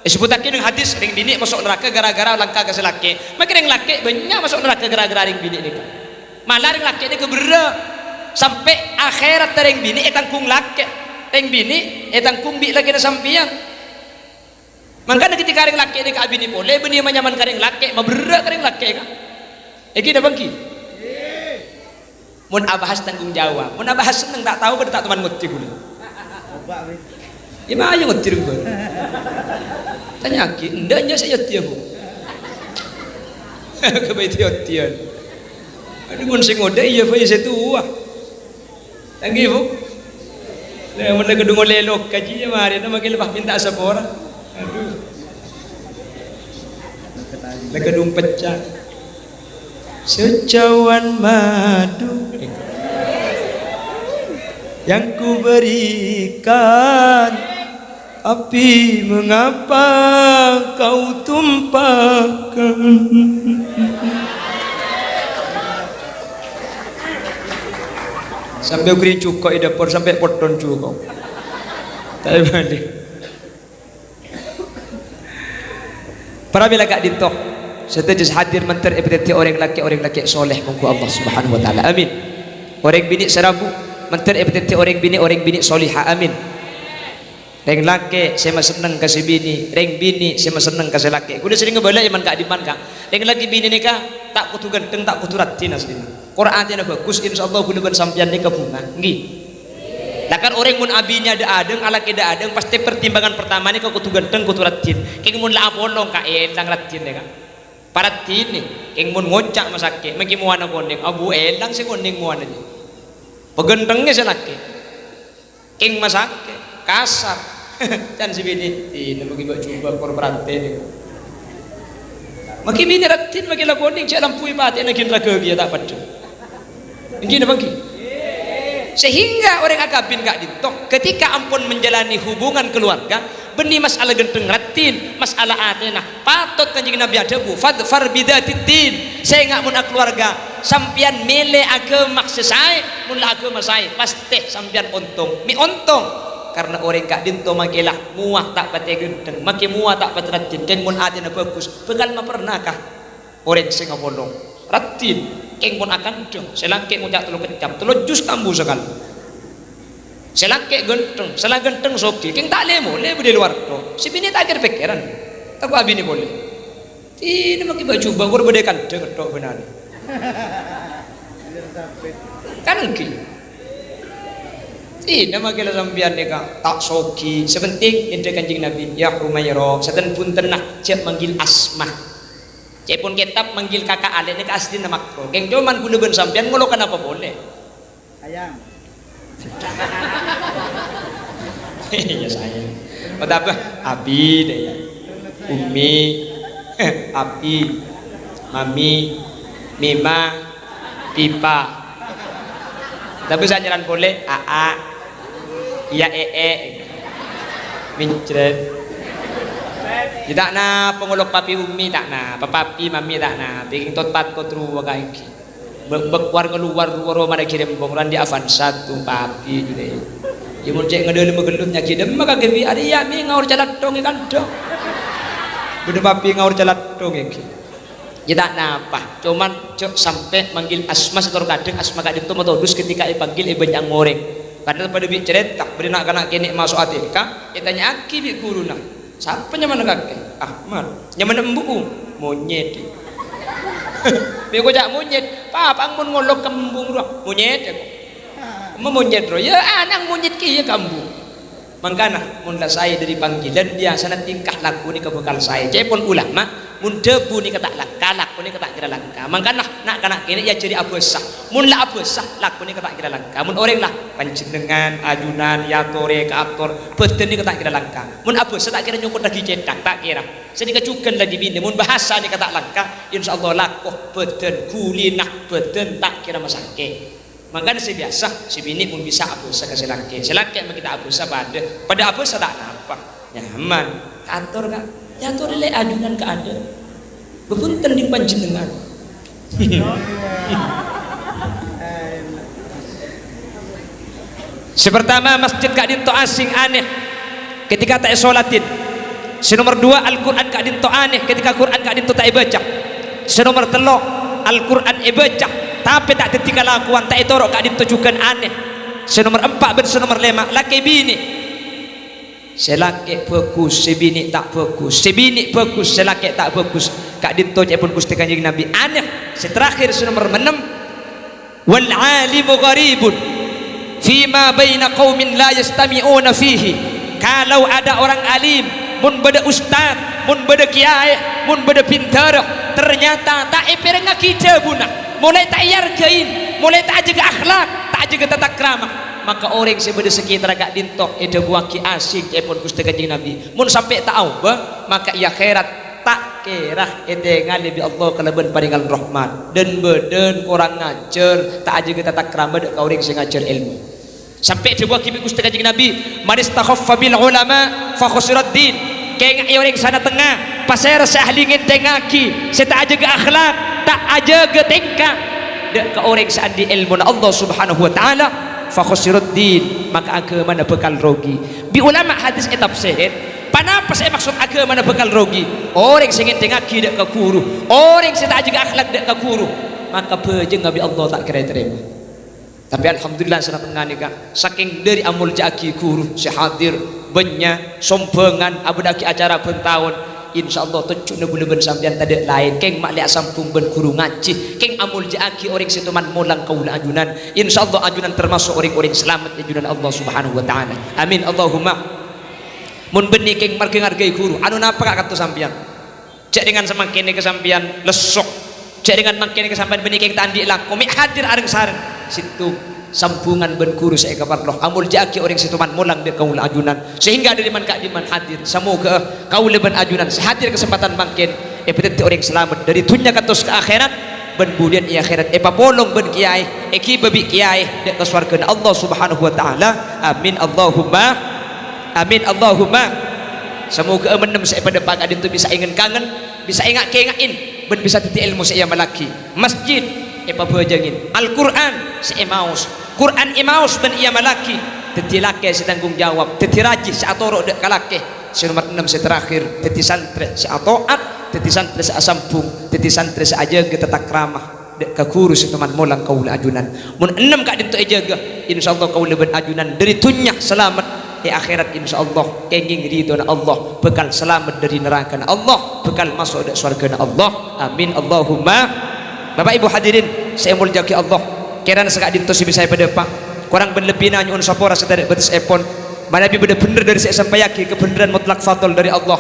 disebutake ning hadis ring bini masuk neraka gara-gara langkah ke laki maka ring laki banyak masuk neraka gara-gara ring bini ini malah ring laki ini kebera sampai akhirat ring bini tangkung laki ring bini tangkung bi lagi na sampian mangkana ketika ring laki ini ka bini boleh bini manyaman ka ring laki mabera ka ring laki kan iki da bangki mun abahas tanggung jawab mun abahas seneng tak tahu pada tak teman nguti gula ima ayo nguti gula tanya ki ndanya saya tiap kebaitian aduh mun sing ngode iya fa saya tua tanggi bu le mun gedung lelok kaji mari na magil bah minta sapora aduh le gedung pecah secawan madu yang ku berikan api mengapa kau tumpahkan sampai ukri cukup di dapur sampai poton cukup tak balik para bila gak ditok setelah hadir menter epiteti orang laki soleh mungku Allah Subhanahu wa taala amin orang bini serabu menter epiteti orang bini solihah amin reng laki saya seneng kasih bini reng bini saya seneng kasih laki kudu sering ngebala iman kak diman kak reng laki bini nikah tak kutu genteng tak kutu ratin aslinya Quran tina bagus insyaallah kudu ben sampean nikah bunga nggih lah kan orang mun abinya ada adeng alaki ada adeng pasti pertimbangan pertama nikah kutu genteng kutu ratin keng mun la apolong ka elang ratin ya kan parat ini keng mun ngocak masake magi muana kondeng abu elang si kondeng muana ni pegentengnya selaki keng masake kasar dan si bini ini magi coba korporate ni magi bini ratin magi la kondeng cak lampui mati nakin raga dia tak padu ini na bagi sehingga orang akabin gak ditok ketika ampun menjalani hubungan keluarga Beni masalah genteng ratin, masalah atina. Patut kanjeng Nabi ada bu. Fadfar bidatidin. Saya ngak mun keluarga. Sampian mele agama sesai, mun agama saya pasti sampian untung. Mi untung karena orang kak dinto makilah muah tak pati genteng, maki muah tak pati ratin. Keng mun atina bagus. Bekal ma pernahkah orang sing ngomong ratin. Keng mun akan dong. Selangke ngucap telu kecap, telu jus kambu sekali. Selangke genteng, selang genteng soki. Keng tak lemo, lemo di luar tu. Si bini tak kira pikiran. Tak gua bini boleh. Tidak pakai baju bagus berdekan dengan tok benar. Kan engki. Tidak pakai sambian deka tak soki. Sepenting ente kanjeng Nabi ya Humairah. Seten pun tenah cek manggil Asmah. Cek pun kitab manggil kakak ale deka asli nama ko. Keng cuman guna ben sambian ngolokan apa boleh. Ayang. Ya sayang. Oh apa? Abi deh ya. Umi, Abi, Mami, Mima, Pipa. Tapi saya jalan boleh AA, ya Mincret. Tidak na pengolok papi umi tak na, papi mami tak na. Bikin tot pat kotru wagai. Bekwar keluar mana kirim bongran di Avanza tu papi juga. Ya mun cek ngedele megelutnya kirim maka gebi ada ya mi ngaur jalan dong ikan dong. Benda papi ngaur jalan dong iki. Ya tak napa, cuman cok sampai manggil Asma setor kadang Asma kadang tu metodus ketika dipanggil ibu yang ngoreng. Karena pada bi cerita beri nak kena kini masuk ATK, dia tanya aki bi guru nak. Siapa nyaman kakek? Ahmad. Nyaman embu monyet. Bego jak monyet, papa ang mun ngolok kembung roh monyet aku. Monyet roh, ya anang monyet ki ya kambung. Mangkana mun la saya dari panggilan dia sana tingkah laku ni kebekal saya. Cepon ulama mun debu ni kata laku ni kata kira langka. Mangkana nak kanak kini ya jadi abu sah. Mun la abu sah laku ni kata kira langka. Mun orang lah panjenengan ajunan ya tore ke aktor beten ni kata kira langka. Mun abu sah tak kira nyukut lagi cetak tak kira. Sedika cukan lagi bini mun bahasa ni kata langka insyaallah laku beten kulinak beten tak kira masake. Makanya si biasa si bini pun bisa abu sah ke selangke kita abu sah pada abu sah tak apa nyaman kantor kan kantor le ajunan ke ada bepunten di panjenengan. Sepertama masjid kak dinto asing aneh ketika tak sholatin. Senomor dua Al-Quran kak dinto aneh ketika Quran kak dinto tak baca. Senomor telo Al-Quran baca tapi tak ketika lakuan tak itorok kak ditujukan aneh. Senomor 4 dan senomor 5 laki bini selaki bagus sebini tak bagus sebini bagus selaki tak bagus kak ditujukan pun gusti kanjeng Nabi aneh. Seterakhir senomor 6 wal alimu gharibun fima baina qaumin la yastami'una fihi. Kalau ada orang alim mun beda ustaz mun beda kiai mun beda pintar ternyata tak iperengah kita bunah mulai tak yargain, mulai tak jaga akhlak, tak jaga tata krama, maka orang sebeda sekitar agak dintok eda buaki asik epon gusti kanjeng Nabi mun sampai tahu maka ia khairat tak kira ede ngali bi Allah kalaban paringan rahmat dan beden orang ngajar tak jaga tata krama dek orang sing ngajar ilmu sampai dibuaki bi gusti kanjeng Nabi man istakhaffa bil ulama fa khusirad din kaya orang sana tengah pasir sahlingin tengaki saya tak jaga akhlak tak jaga tingkah dek ke orang seandi ilmu Allah subhanahu wa ta'ala fa khusruddin maka agama mana bekal rogi bi ulama hadis etap sehet panapa saya maksud agama mana bekal rogi orang singin tengaki dek ke guru orang saya tak jaga akhlak dek ke guru maka bejeng Nabi Allah tak kira terima. Tapi alhamdulillah sana tengah ni kak saking dari amul jaki guru sehadir benya sompengan abadaki acara pentahun insyaallah tujuh nebul-nebul sampean tadi lain keng mak liat sampung ben guru ngaji keng amul jaki orang situ man mulang kaula ajunan insyaallah ajunan termasuk orang-orang selamat ajunan Allah subhanahu wa ta'ala amin Allahumma. Mun beni keng marke ngargai guru anu napa kak katu sampean cek dengan semakin kesampean lesok cek dengan makin kesampean beni keng tandi laku mi hadir areng sareng situ sambungan ben guru saya kabar loh amul jaki orang situ man mulang de kaul ajunan sehingga dari man kak diman hadir semoga kaul ben ajunan sehadir kesempatan makin betul orang selamat dari dunia katus ke akhirat ben budian i akhirat papolong ben kiai ki babi kiai de ke surga Allah subhanahu wa ta'ala amin Allahumma amin Allahumma semoga menem saya pada pagi itu bisa ingin kangen, bisa ingat kengain, ben bisa titik ilmu saya malaki. Masjid apa bojangin, Al-Quran saya maus, Quran imaus ben ia malaki, teti laki saya tanggung jawab, teti rajih saya atorok dek kalake. Si nomor 6 saya terakhir, teti santri saya atoat, teti santri saya asampung, teti santri saya aja kita tak ramah. Dek kakurus teman molang kau ajunan. Mun 6 kak dintu ajaga, insyaallah kau lebih ajunan dari tunyak selamat di akhirat insyaallah. Kenging ridho Allah, bekal selamat dari neraka Allah, bekal masuk ke surga Allah. Amin Allahumma. Bapak Ibu hadirin, saya muljaki Allah. Kirana sekak dintu si bisa pada pak. Kurang berlebih nanya un sapora setada betis epon. Mana bi bener dari saya sampai yakin kebenaran mutlak fadl dari Allah.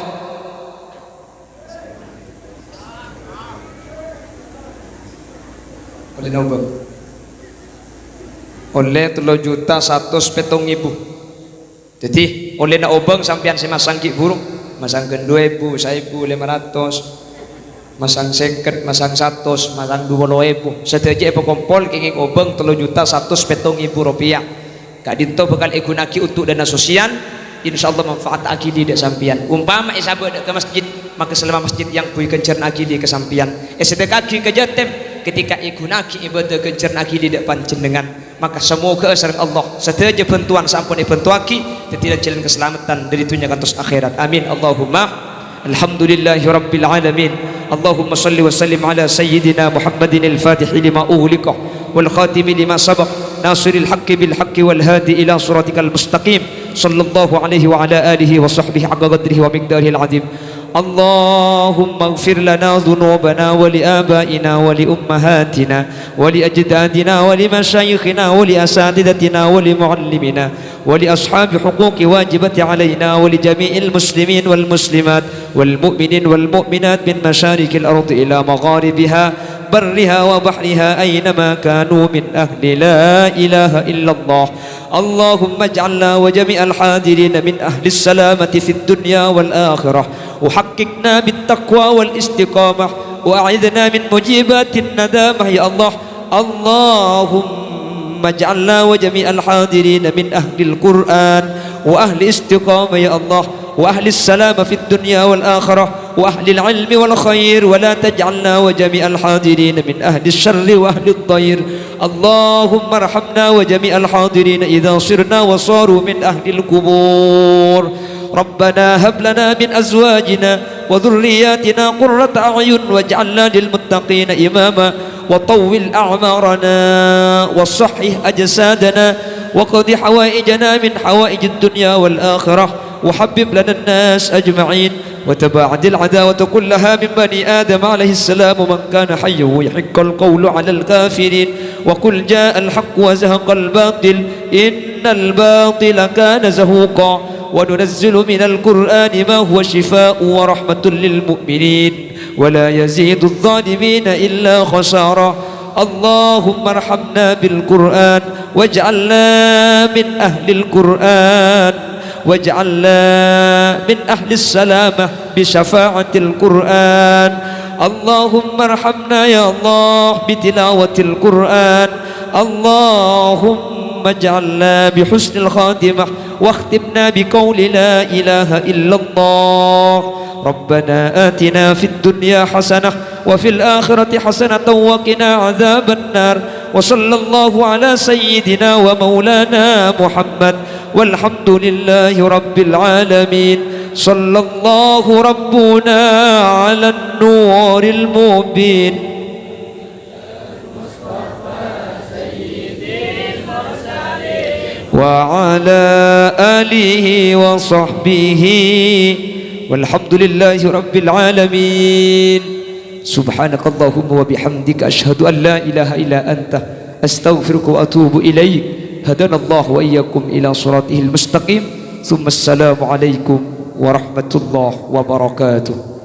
Oleh nobel. Oleh 3.107.000. Jadi oleh na obeng sampean si masang ki burung, masang ke 2.000, 1.500. Masang seket, masang 100, masang 20.000. Setelah apa kompol kenging obeng 3.107.000 rupiah. Kak dinto bakal igunaki untuk dana sosial. Insyaallah manfaat akili dek sampian. Umpama isabe dek ke masjid, maka selama masjid yang kui kencer akili ke sampian. Sedekaki ke jatem ketika igunaki ibadah kencer akili dek panjenengan. Maka semoga sareng Allah setelah bantuan sampun ibantuaki tidak jalan keselamatan dari dunia kantos akhirat. Amin Allahumma. Alhamdulillahi Rabbil Alamin. Allahumma salli wa sallim ala Sayyidina Muhammadin al-Fatih lima ughliqa wal khatimi lima sabaq nasiril haqqi bil haqqi wal hadi ila siratikal mustaqim sallallahu alaihi wa ala alihi wa sahbihi haqqa qadrihi wa miqdarihi al-azim. اللهم اغفر لنا ذنوبنا ولآبائنا ولأمهاتنا ولأجدادنا ولمشايخنا ولأساتذتنا ولمعلمنا ولأصحاب حقوق واجبة علينا ولجميع المسلمين والمسلمات والمؤمنين والمؤمنات من مشارق الأرض إلى مغاربها برها وبحرها أينما كانوا من أهل لا إله إلا الله. اللهم اجعلنا وجميع الحاضرين من أهل السلامة في الدنيا والآخرة وحققنا بالتقوى والاستقامة وأعذنا من مجيبات الندامة يا الله. اللهم اجعلنا وجميع الحاضرين من أهل القرآن وأهل استقامة يا الله وأهل السلامة في الدنيا والآخرة وأهل العلم والخير ولا تجعلنا وجميع الحاضرين من أهل الشر وأهل الضير. اللهم ارحمنا وجميع الحاضرين إذا صرنا وصاروا من أهل القبور. ربنا هب لنا من أزواجنا وذرياتنا قرة أعين واجعلنا للمتقين إماما وطول أعمارنا وصحح أجسادنا وقض حوائجنا من حوائج الدنيا والآخرة وحبب لنا الناس أجمعين وتباعد العداوة كلها من بني آدم عليه السلام من كان حيا ويحق القول على الكافرين وقل جاء الحق وزهق الباطل إن الباطل كان زهوقا وننزل من القرآن ما هو شفاء ورحمة للمؤمنين ولا يزيد الظالمين إلا خسارا. اللهم ارحمنا بالقرآن واجعلنا من أهل القرآن واجعلنا من أهل السلامة بشفاعة القرآن. اللهم ارحمنا يا الله بتلاوة القرآن. اللهم اجعلنا بحسن الخاتمة واختمنا بقول لا إله إلا الله. ربنا آتنا في الدنيا حسنة وفي الآخرة حسنة وقنا عذاب النار. وصلى الله على سيدنا ومولانا محمد والحمد لله رب العالمين. صلى الله ربنا على النور المبين وعلى آله وصحبه والحمد لله رب العالمين. سبحانك اللهم وبحمدك أشهد أن لا إله إلا أنت أستغفرك وأتوب إليك. هدانا الله وإياكم إلى صراطه المستقيم. ثم السلام عليكم ورحمة الله وبركاته.